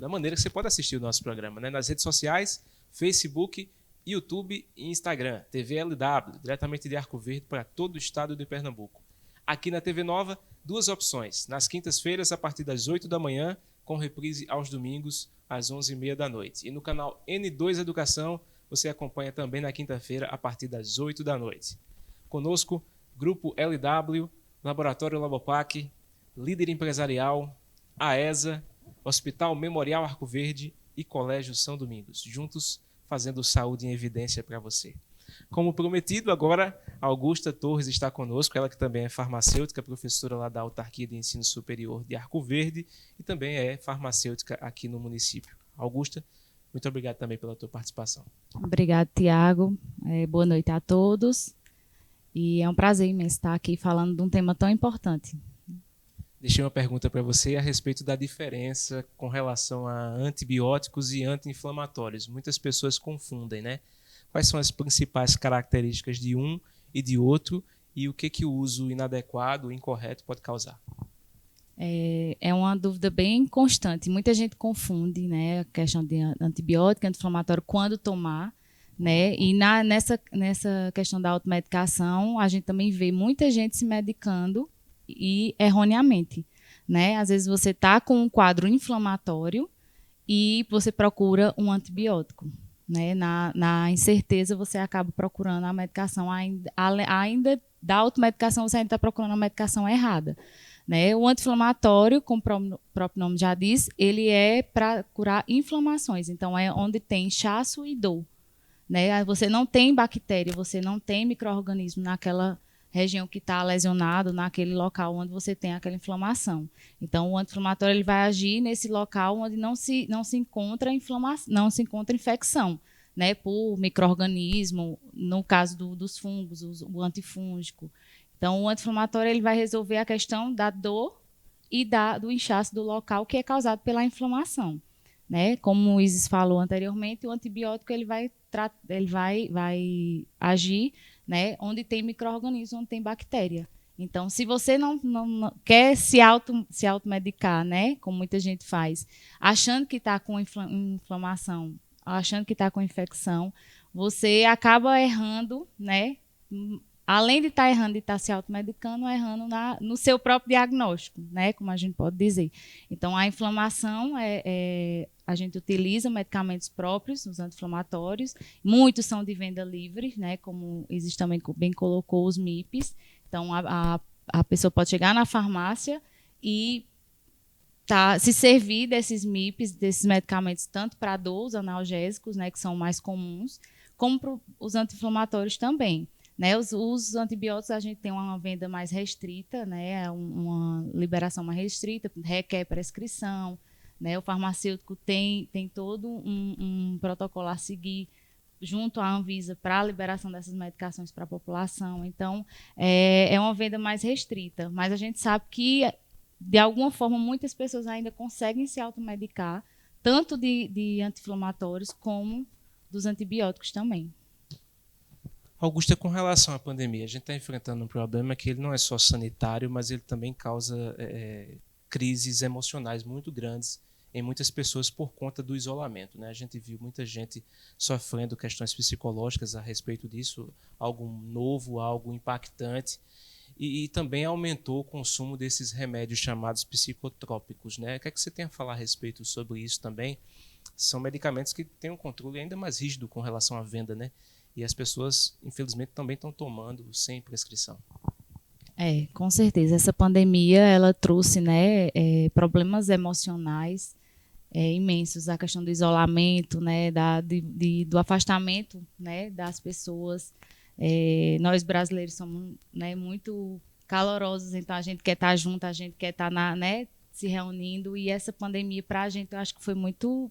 da maneira que você pode assistir o nosso programa, né? Nas redes sociais, Facebook, YouTube e Instagram, TV LW, diretamente de Arco Verde para todo o estado de Pernambuco. Aqui na TV Nova, duas opções. Nas quintas-feiras, a partir das 8 da manhã, com reprise aos domingos, às 11h30 da noite. E no canal N2 Educação, você acompanha também na quinta-feira, a partir das 8 da noite. Conosco, Grupo LW, Laboratório Labopac, Líder Empresarial, AESA, Hospital Memorial Arco Verde e Colégio São Domingos, juntos fazendo saúde em evidência para você. Como prometido, agora a Augusta Torres está conosco, ela que também é farmacêutica, professora lá da Autarquia de Ensino Superior de Arco Verde e também é farmacêutica aqui no município. Augusta, muito obrigado também pela tua participação. Obrigado, Tiago. Boa noite a todos. E é um prazer imenso estar aqui falando de um tema tão importante. Deixei uma pergunta para você a respeito da diferença com relação a antibióticos e anti-inflamatórios. Muitas pessoas confundem, né? Quais são as principais características de um e de outro e o que o uso inadequado ou incorreto pode causar? É uma dúvida bem constante. Muita gente confunde, né, a questão de antibiótico, anti-inflamatório, quando tomar, né? E nessa questão da automedicação, a gente também vê muita gente se medicando e erroneamente, né? Às vezes você está com um quadro inflamatório e você procura um antibiótico, né? Na incerteza, você acaba procurando a medicação, ainda da automedicação, você ainda está procurando a medicação errada. Né? O anti-inflamatório, como o próprio nome já diz, ele é para curar inflamações. Então, é onde tem inchaço e dor. Né? Você não tem bactéria, você não tem micro-organismo naquela região que está lesionado, naquele local onde você tem aquela inflamação. Então, o anti-inflamatório ele vai agir nesse local onde não se encontra inflamação, não se encontra infecção, né? Por micro-organismo, no caso dos fungos, o antifúngico. Então, o anti-inflamatório ele vai resolver a questão da dor e do inchaço do local que é causado pela inflamação. Né? Como o Isis falou anteriormente, o antibiótico ele vai agir, né, onde tem micro-organismo, onde tem bactéria. Então, se você não quer se automedicar, né, como muita gente faz, achando que está com inflamação, achando que está com infecção, você acaba errando, né? Além de estar errando e estar se automedicando, errando no seu próprio diagnóstico, né? Como a gente pode dizer. Então, a inflamação, a gente utiliza medicamentos próprios, os anti-inflamatórios. Muitos são de venda livre, né? Como existe também, bem colocou, os MIPs. Então, a pessoa pode chegar na farmácia e se servir desses MIPs, desses medicamentos, tanto para dor, os analgésicos, né? Que são mais comuns, como para os anti-inflamatórios também. Né, os antibióticos a gente tem uma venda mais restrita, né, uma liberação mais restrita, requer prescrição, né, o farmacêutico tem todo um protocolo a seguir junto à Anvisa para a liberação dessas medicações para a população. Então, é uma venda mais restrita. Mas a gente sabe que, de alguma forma, muitas pessoas ainda conseguem se automedicar, tanto de anti-inflamatórios como dos antibióticos também. Augusta, com relação à pandemia, a gente está enfrentando um problema que ele não é só sanitário, mas ele também causa crises emocionais muito grandes em muitas pessoas por conta do isolamento, né? A gente viu muita gente sofrendo questões psicológicas a respeito disso, algo novo, algo impactante, e também aumentou o consumo desses remédios chamados psicotrópicos, né? O que é que você tem a falar a respeito sobre isso também? São medicamentos que têm um controle ainda mais rígido com relação à venda, né? E as pessoas, infelizmente, também estão tomando sem prescrição. Com certeza. Essa pandemia, ela trouxe, né, problemas emocionais imensos. A questão do isolamento, né, do afastamento, né, das pessoas. Nós brasileiros somos, né, muito calorosos, então a gente quer estar junto, a gente quer estar né, se reunindo. E essa pandemia, para a gente, eu acho que foi muito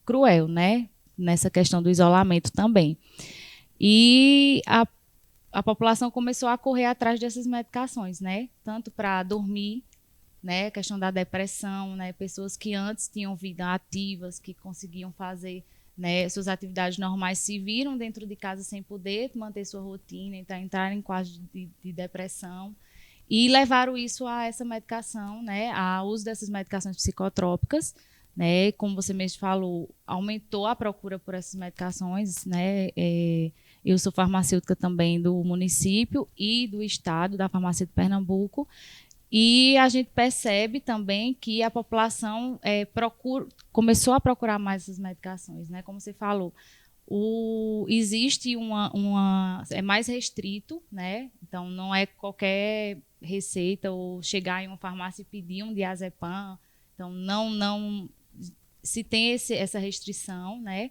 cruel, né, nessa questão do isolamento também. E a população começou a correr atrás dessas medicações, né? Tanto para dormir, né? A questão da depressão, né? Pessoas que antes tinham vida ativas, que conseguiam fazer, né, suas atividades normais, se viram dentro de casa sem poder manter sua rotina, então entraram em quadros de depressão e levaram isso a essa medicação, né? Ao uso dessas medicações psicotrópicas, né? Como você mesmo falou, aumentou a procura por essas medicações, né? Eu sou farmacêutica também do município e do estado, da farmácia de Pernambuco, e a gente percebe também que a população começou a procurar mais essas medicações, né? Como você falou, existe é mais restrito, né? Então não é qualquer receita ou chegar em uma farmácia e pedir um diazepam. Então não se tem essa restrição, né?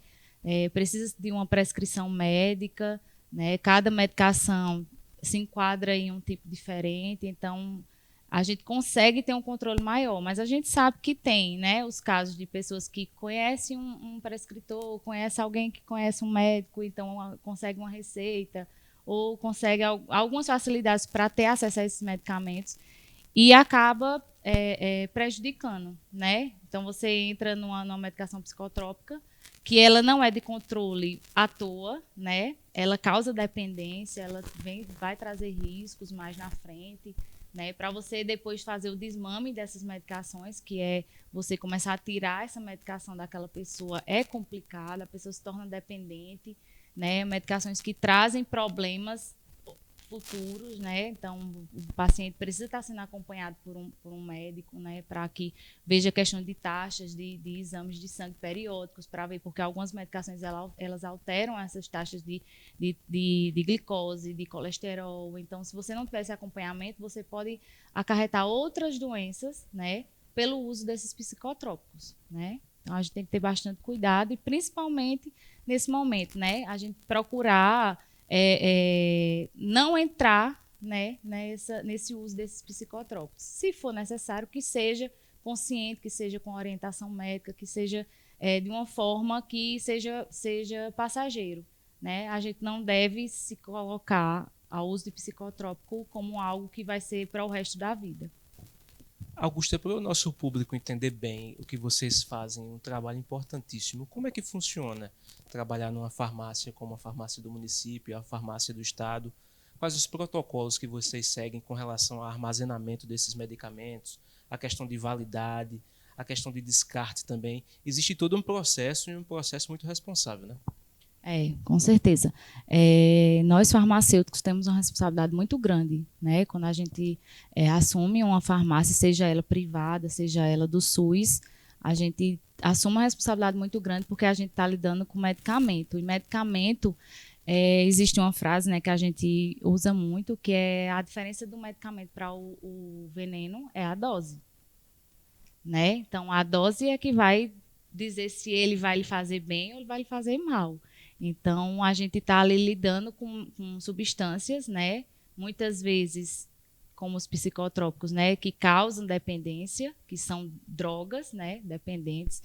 Precisa de uma prescrição médica, né? Cada medicação se enquadra em um tipo diferente, então a gente consegue ter um controle maior, mas a gente sabe que tem, né, os casos de pessoas que conhecem um prescritor, conhecem alguém que conhece um médico, então consegue uma receita, ou consegue algumas facilidades para ter acesso a esses medicamentos, e acaba prejudicando, né? Então você entra numa medicação psicotrópica, que ela não é de controle à toa, né? Ela causa dependência, ela vai trazer riscos mais na frente, né? Para você depois fazer o desmame dessas medicações, que é você começar a tirar essa medicação daquela pessoa, é complicado, a pessoa se torna dependente, né? Medicações que trazem problemas futuros, né? Então o paciente precisa estar sendo acompanhado por um médico, né? Para que veja a questão de taxas de exames de sangue periódicos, para ver, porque algumas medicações elas alteram essas taxas de glicose, de colesterol. Então, se você não tiver esse acompanhamento, você pode acarretar outras doenças, né? Pelo uso desses psicotrópicos, né? Então a gente tem que ter bastante cuidado e principalmente nesse momento, né? A gente procurar não entrar, né, nesse uso desses psicotrópicos. Se for necessário, que seja consciente, que seja com orientação médica, que seja de uma forma que seja passageiro, né? A gente não deve se colocar ao uso de psicotrópico como algo que vai ser para o resto da vida. Augusta, para o nosso público entender bem o que vocês fazem, um trabalho importantíssimo, como é que funciona trabalhar numa farmácia como a farmácia do município, a farmácia do estado? Quais os protocolos que vocês seguem com relação ao armazenamento desses medicamentos, a questão de validade, a questão de descarte também? Existe todo um processo e um processo muito responsável, né? Com certeza. Nós farmacêuticos temos uma responsabilidade muito grande, né? Quando a gente assume uma farmácia, seja ela privada, seja ela do SUS, a gente assume uma responsabilidade muito grande porque a gente está lidando com medicamento. E medicamento, existe uma frase, né, que a gente usa muito, que é a diferença do medicamento para o veneno é a dose, né? Então, a dose é que vai dizer se ele vai lhe fazer bem ou ele vai lhe fazer mal. Então, a gente está ali lidando com substâncias, né? Muitas vezes, como os psicotrópicos, né? Que causam dependência, que são drogas, né? Dependentes.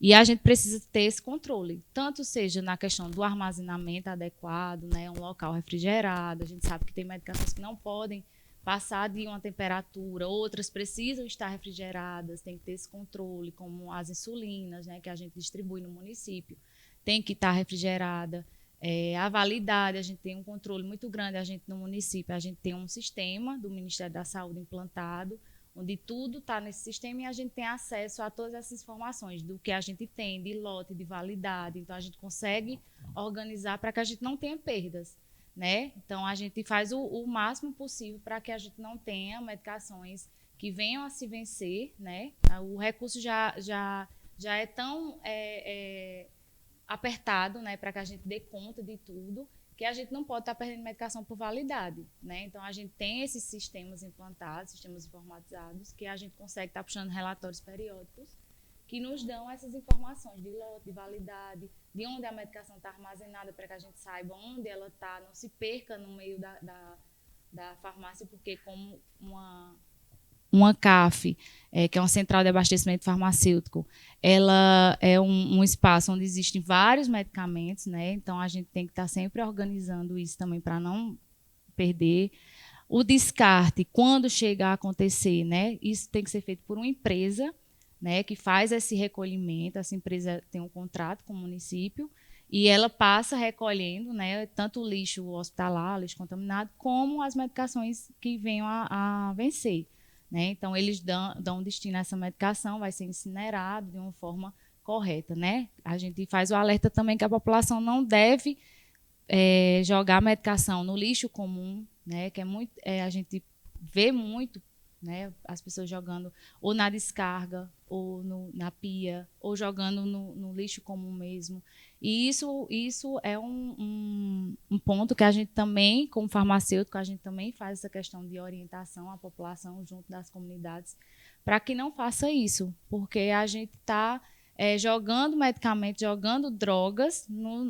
E a gente precisa ter esse controle, tanto seja na questão do armazenamento adequado, né, um local refrigerado. A gente sabe que tem medicações que não podem passar de uma temperatura, outras precisam estar refrigeradas, tem que ter esse controle, como as insulinas, né, que a gente distribui no município, tem que estar refrigerada. A validade, a gente tem um controle muito grande, a gente no município, a gente tem um sistema do Ministério da Saúde implantado, onde tudo está nesse sistema e a gente tem acesso a todas essas informações do que a gente tem, de lote, de validade. Então, a gente consegue organizar para que a gente não tenha perdas, né? Então, a gente faz o máximo possível para que a gente não tenha medicações que venham a se vencer, né? O recurso já é tão apertado, né, para que a gente dê conta de tudo, que a gente não pode estar perdendo medicação por validade, né? Então, a gente tem esses sistemas implantados, sistemas informatizados, que a gente consegue estar puxando relatórios periódicos que nos dão essas informações de lote, de validade, de onde a medicação está armazenada, para que a gente saiba onde ela está, não se perca no meio da farmácia, porque como uma CAF, que é uma central de abastecimento farmacêutico, ela é um espaço onde existem vários medicamentos, né? Então, a gente tem que estar sempre organizando isso também para não perder. O descarte, quando chega a acontecer, né? Isso tem que ser feito por uma empresa, né, que faz esse recolhimento. Essa empresa tem um contrato com o município e ela passa recolhendo, né, tanto o lixo hospitalar, lixo contaminado, como as medicações que venham a vencer. Né? Então, eles dão destino a essa medicação, vai ser incinerado de uma forma correta. Né? A gente faz o alerta também que a população não deve jogar a medicação no lixo comum, né? Que a gente vê muito, né, as pessoas jogando ou na descarga, ou na pia, ou jogando no lixo comum mesmo. E isso é um ponto que a gente também, como farmacêutico, a gente também faz essa questão de orientação à população junto das comunidades, para que não faça isso, porque a gente está jogando medicamentos, jogando drogas no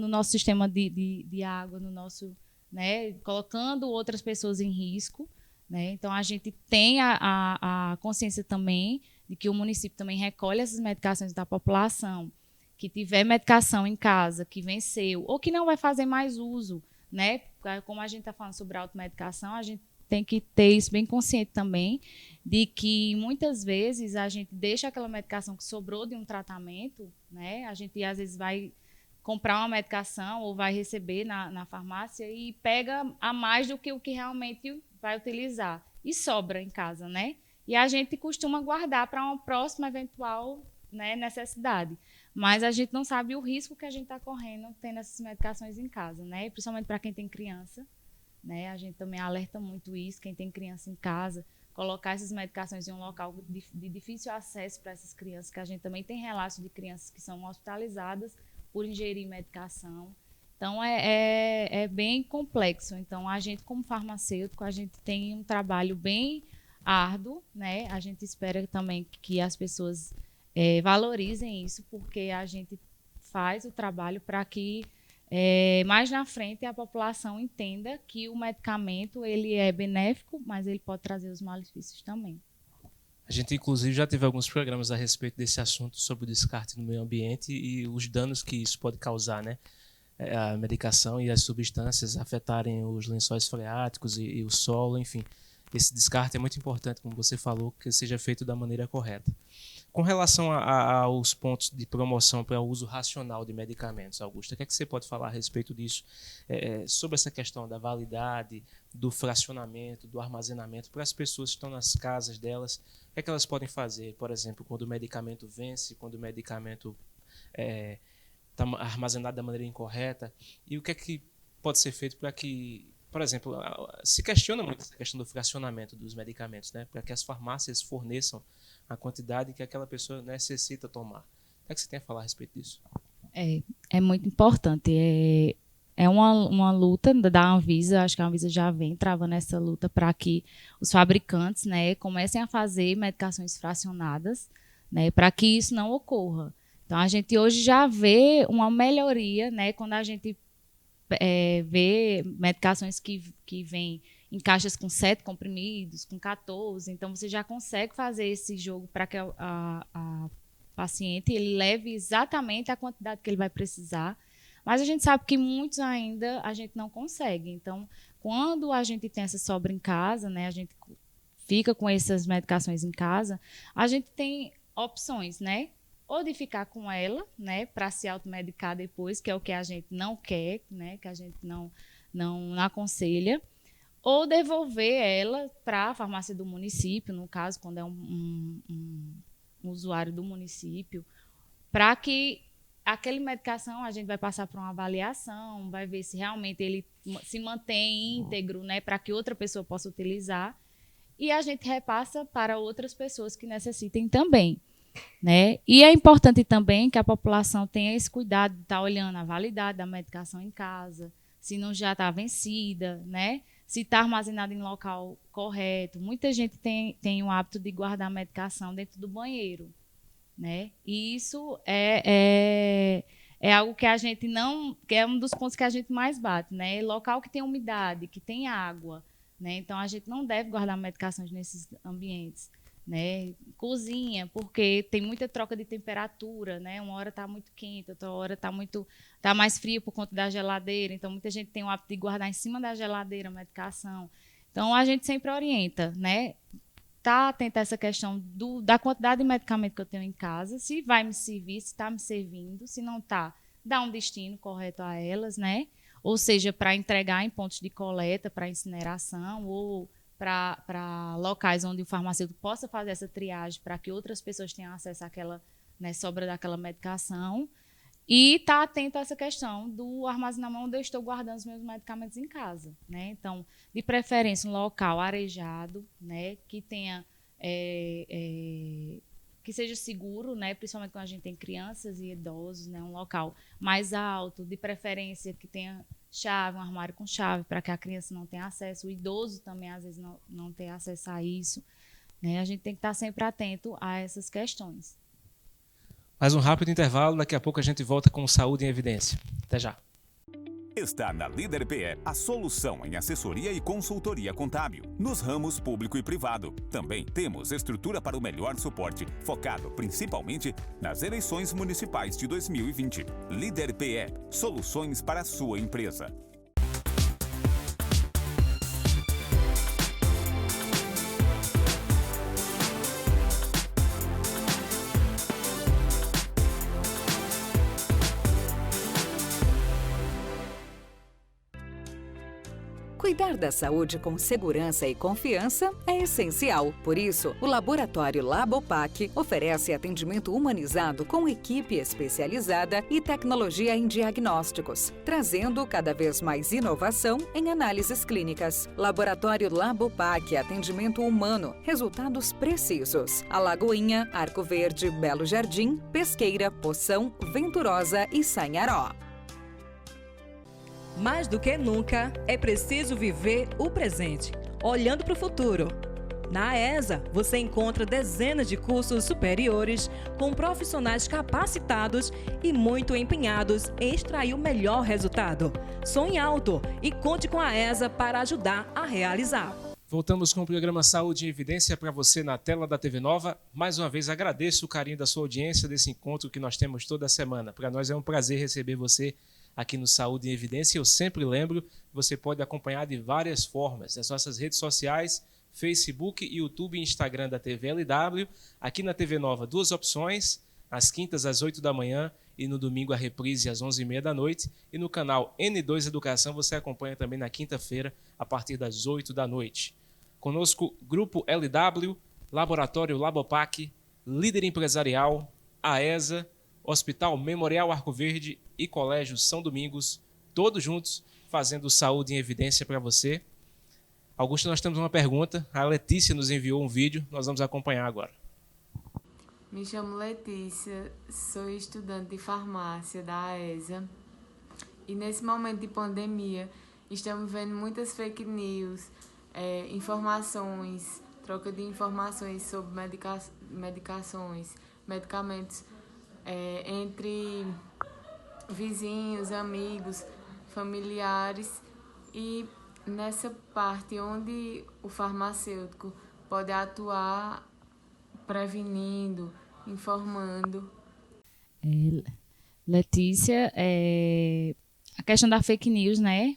nosso sistema de água, no nosso, né, colocando outras pessoas em risco. Né? Então, a gente tem a consciência também de que o município também recolhe essas medicações da população, que tiver medicação em casa, que venceu, ou que não vai fazer mais uso. Né? Como a gente está falando sobre automedicação, a gente tem que ter isso bem consciente também, de que muitas vezes a gente deixa aquela medicação que sobrou de um tratamento, né? A gente às vezes vai comprar uma medicação ou vai receber na farmácia e pega a mais do que o que realmente vai utilizar e sobra em casa, né? E a gente costuma guardar para uma próxima eventual, né, necessidade. Mas a gente não sabe o risco que a gente está correndo tendo essas medicações em casa, né? E principalmente para quem tem criança, né? A gente também alerta muito isso, quem tem criança em casa, colocar essas medicações em um local de difícil acesso para essas crianças, que a gente também tem relatos de crianças que são hospitalizadas por ingerir medicação. Então, é bem complexo. Então, a gente, como farmacêutico, a gente tem um trabalho bem árduo, né? A gente espera também que as pessoas valorizem isso, porque a gente faz o trabalho para que mais na frente a população entenda que o medicamento ele é benéfico, mas ele pode trazer os malefícios também. A gente, inclusive, já teve alguns programas a respeito desse assunto sobre o descarte no meio ambiente e os danos que isso pode causar, né? A medicação e as substâncias afetarem os lençóis freáticos e o solo, enfim. Esse descarte é muito importante, como você falou, que seja feito da maneira correta. Com relação aos pontos de promoção para o uso racional de medicamentos, Augusta, o que é que você pode falar a respeito disso? Sobre essa questão da validade, do fracionamento, do armazenamento, para as pessoas que estão nas casas delas, o que é que elas podem fazer, por exemplo, quando o medicamento vence, quando o medicamento está armazenado da maneira incorreta, e o que é que pode ser feito para que, por exemplo, se questiona muito essa questão do fracionamento dos medicamentos, né, para que as farmácias forneçam a quantidade que aquela pessoa necessita tomar. O que é que você tem a falar a respeito disso? É muito importante. É uma luta da Anvisa, acho que a Anvisa já vem travando essa luta para que os fabricantes, né, comecem a fazer medicações fracionadas, né, para que isso não ocorra. Então, a gente hoje já vê uma melhoria, né, quando a gente vê medicações que vêm em caixas com 7 comprimidos, com 14. Então, você já consegue fazer esse jogo para que paciente, ele leve exatamente a quantidade que ele vai precisar, mas a gente sabe que muitos ainda a gente não consegue. Então, quando a gente tem essa sobra em casa, né, a gente fica com essas medicações em casa, a gente tem opções, né? Ou de ficar com ela, né, para se automedicar depois, que é o que a gente não quer, né, que a gente não aconselha, ou devolver ela para a farmácia do município, no caso, quando é um usuário do município, para que aquela medicação a gente vai passar por uma avaliação, vai ver se realmente ele se mantém íntegro, né, para que outra pessoa possa utilizar, e a gente repassa para outras pessoas que necessitem também, né? E é importante também que a população tenha esse cuidado de estar olhando a validade da medicação em casa, se não já está vencida, né? Se está armazenada em local correto. Muita gente tem o hábito de guardar a medicação dentro do banheiro, né? E isso é algo que a gente não... que é um dos pontos que a gente mais bate, né? Local que tem umidade, que tem água, né? Então, a gente não deve guardar medicações nesses ambientes, né? Cozinha, porque tem muita troca de temperatura, né? Uma hora está muito quente, outra hora tá mais frio por conta da geladeira. Então, muita gente tem o hábito de guardar em cima da geladeira a medicação. Então, a gente sempre orienta, né? Tá atento a essa questão da quantidade de medicamento que eu tenho em casa, se vai me servir, se está me servindo, se não está, dá um destino correto a elas, né? Ou seja, para entregar em pontos de coleta, para incineração, ou para locais onde o farmacêutico possa fazer essa triagem para que outras pessoas tenham acesso àquela, né, sobra daquela medicação. E estar atento a essa questão do armazenamento onde eu estou guardando os meus medicamentos em casa, né? Então, de preferência, um local arejado, né, que tenha... que seja seguro, né, principalmente quando a gente tem crianças e idosos, né, um local mais alto, de preferência que tenha chave, um armário com chave, para que a criança não tenha acesso, o idoso também às vezes não tem acesso a isso, né? A gente tem que estar sempre atento a essas questões. Mais um rápido intervalo, daqui a pouco a gente volta com Saúde em Evidência. Até já. Está na Líder PE a solução em assessoria e consultoria contábil, nos ramos público e privado. Também temos estrutura para o melhor suporte, focado principalmente nas eleições municipais de 2020. Líder PE, soluções para a sua empresa. Cuidar da saúde com segurança e confiança é essencial. Por isso, o Laboratório Labopac oferece atendimento humanizado com equipe especializada e tecnologia em diagnósticos, trazendo cada vez mais inovação em análises clínicas. Laboratório Labopac, atendimento humano, resultados precisos. Alagoinha, Arco Verde, Belo Jardim, Pesqueira, Poção, Venturosa e Sanharó. Mais do que nunca, é preciso viver o presente, olhando para o futuro. Na AESA, você encontra dezenas de cursos superiores com profissionais capacitados e muito empenhados em extrair o melhor resultado. Sonhe alto e conte com a AESA para ajudar a realizar. Voltamos com o programa Saúde em Evidência para você na tela da TV Nova. Mais uma vez agradeço o carinho da sua audiência desse encontro que nós temos toda semana. Para nós é um prazer receber você aqui no Saúde em Evidência. Eu sempre lembro que você pode acompanhar de várias formas nas nossas redes sociais, Facebook, YouTube e Instagram da TV LW. Aqui na TV Nova, duas opções, às quintas às 8 da manhã e no domingo a reprise às 11h30 da noite. E no canal N2 Educação você acompanha também na quinta-feira a partir das 8 da noite. Conosco, Grupo LW, Laboratório Labopac, Líder Empresarial, AESA, Hospital Memorial Arco Verde e Colégio São Domingos, todos juntos fazendo Saúde em Evidência para você. Augusto, nós temos uma pergunta. A Letícia nos enviou um vídeo, nós vamos acompanhar agora. Me chamo Letícia, sou estudante de farmácia da AESA e nesse momento de pandemia estamos vendo muitas fake news, informações, troca de informações sobre medicamentos entre vizinhos, amigos, familiares, e nessa parte onde o farmacêutico pode atuar prevenindo, informando. Letícia, a questão da fake news, né?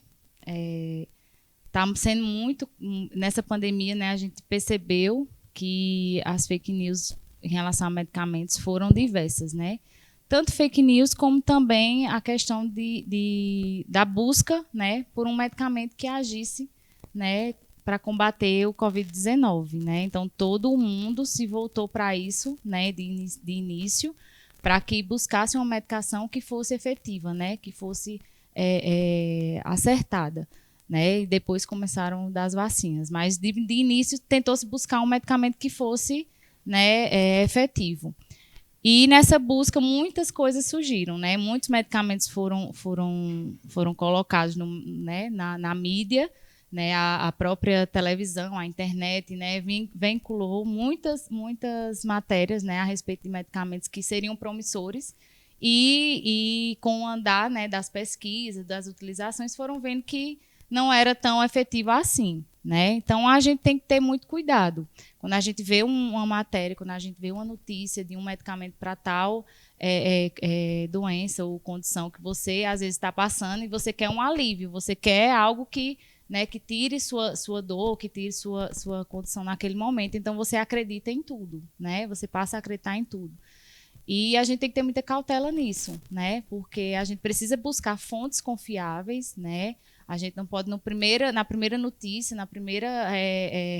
Está sendo muito, nessa pandemia, né, a gente percebeu que as fake news em relação a medicamentos foram diversas, né? Tanto fake news como também a questão da busca, né, por um medicamento que agisse, né, para combater o Covid-19, né? Então, todo mundo se voltou para isso, né, de início, para que buscasse uma medicação que fosse efetiva, né, que fosse acertada. Né, e depois começaram das vacinas, mas de início tentou-se buscar um medicamento que fosse, né, efetivo. E nessa busca muitas coisas surgiram, né, muitos medicamentos foram colocados né, na mídia, né, a própria televisão, a internet, né, vinculou muitas matérias, né, a respeito de medicamentos que seriam promissores. E com o andar, né, das pesquisas, das utilizações, foram vendo que não era tão efetiva assim, né? Então, a gente tem que ter muito cuidado. Quando a gente vê uma matéria, quando a gente vê uma notícia de um medicamento para tal doença ou condição que você, às vezes, está passando e você quer um alívio, você quer algo que, né, que tire sua dor, que tire sua condição naquele momento. Então, você acredita em tudo, né? Você passa a acreditar em tudo. E a gente tem que ter muita cautela nisso, né? Porque a gente precisa buscar fontes confiáveis, né? A gente não pode, na primeira notícia, na primeira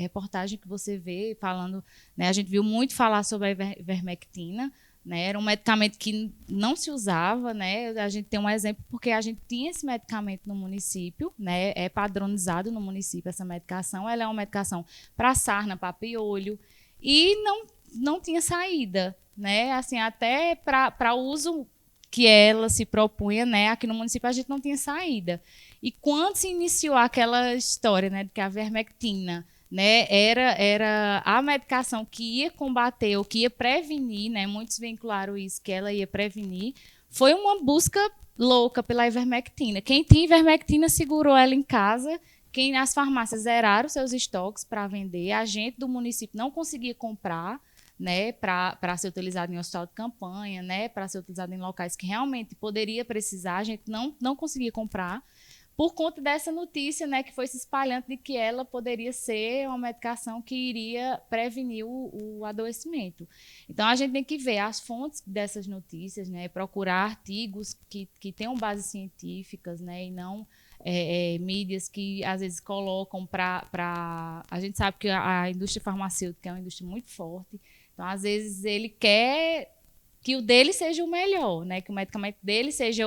reportagem que você vê falando, né, a gente viu muito falar sobre a ivermectina, né, era um medicamento que não se usava, né, a gente tem um exemplo porque a gente tinha esse medicamento no município, né, é padronizado no município essa medicação, ela é uma medicação para sarna, para piolho, e não tinha saída, né, assim, até para uso que ela se propunha, né, aqui no município a gente não tinha saída. E quando se iniciou aquela história, né, de que a ivermectina, né, era a medicação que ia combater ou que ia prevenir, né, muitos vincularam isso, que ela ia prevenir, foi uma busca louca pela ivermectina. Quem tinha ivermectina segurou ela em casa, quem nas farmácias zeraram seus estoques para vender, a gente do município não conseguia comprar, né, para ser utilizado em hospital de campanha, né, para ser utilizado em locais que realmente poderia precisar, a gente não conseguia comprar, por conta dessa notícia, né, que foi se espalhando de que ela poderia ser uma medicação que iria prevenir o adoecimento. Então, a gente tem que ver as fontes dessas notícias, né, procurar artigos que tenham bases científicas, né, e não mídias que, às vezes, colocam para... A gente sabe que a indústria farmacêutica é uma indústria muito forte, então, às vezes, ele quer que o dele seja o melhor, né, que o medicamento dele seja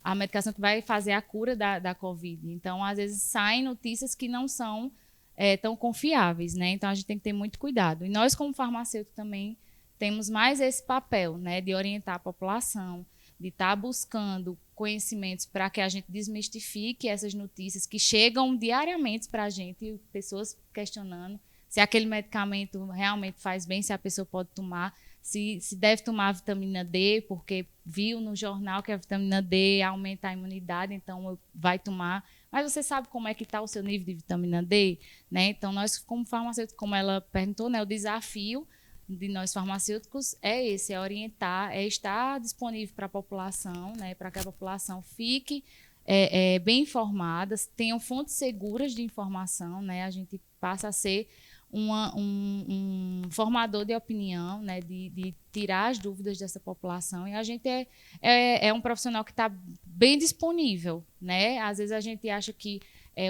a medicação que vai fazer a cura da Covid. Então, às vezes, saem notícias que não são tão confiáveis, né? Então, a gente tem que ter muito cuidado. E nós, como farmacêutico, também temos mais esse papel, né, de orientar a população, de estar buscando conhecimentos para que a gente desmistifique essas notícias que chegam diariamente para a gente, pessoas questionando se aquele medicamento realmente faz bem, se a pessoa pode tomar, se deve tomar vitamina D, porque viu no jornal que a vitamina D aumenta a imunidade, então vai tomar. Mas você sabe como é que está o seu nível de vitamina D? Né? Então, nós, como farmacêuticos, como ela perguntou, né, o desafio de nós farmacêuticos é esse, é orientar, é estar disponível para a população, né, para que a população fique bem informada, tenham fontes seguras de informação, né, a gente passa a ser um formador de opinião, né, de tirar as dúvidas dessa população, e a gente é um profissional que está bem disponível, né? Às vezes a gente acha que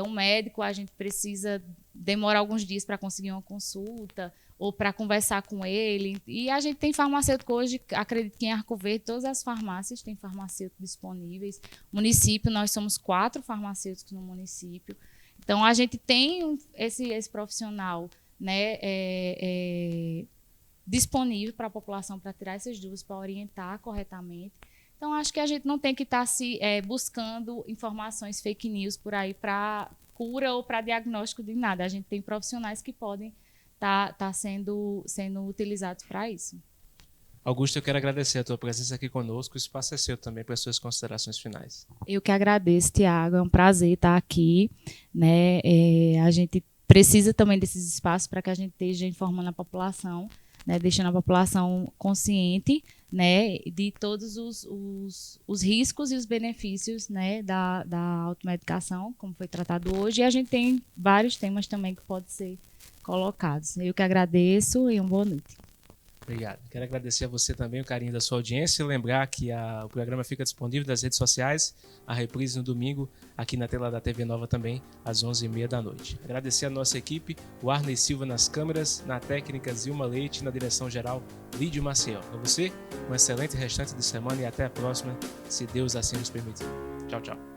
um médico, a gente precisa demorar alguns dias para conseguir uma consulta ou para conversar com ele, e a gente tem farmacêutico hoje, acredito que em Arco Verde todas as farmácias têm farmacêuticos disponíveis, município, nós somos 4 farmacêuticos no município, então a gente tem esse profissional, né, disponível para a população para tirar essas dúvidas, para orientar corretamente. Então, acho que a gente não tem que estar buscando informações fake news por aí para cura ou para diagnóstico de nada. A gente tem profissionais que podem estar sendo utilizados para isso. Augusto, eu quero agradecer a tua presença aqui conosco. O espaço é seu também para as suas considerações finais. Eu que agradeço, Tiago. É um prazer estar aqui, né? A gente precisa também desses espaços para que a gente esteja informando a população né, deixando a população consciente, né, de todos os riscos e os benefícios, né, da automedicação, como foi tratado hoje. E a gente tem vários temas também que podem ser colocados. Eu que agradeço e uma boa noite. Obrigado. Quero agradecer a você também o carinho da sua audiência e lembrar que o programa fica disponível nas redes sociais, a reprise no domingo, aqui na tela da TV Nova também, às 11h30 da noite. Agradecer a nossa equipe, o Arney Silva nas câmeras, na técnica Zilma Leite, na direção-geral Lídio Maciel. Para você, um excelente restante de semana e até a próxima, se Deus assim nos permitir. Tchau, tchau.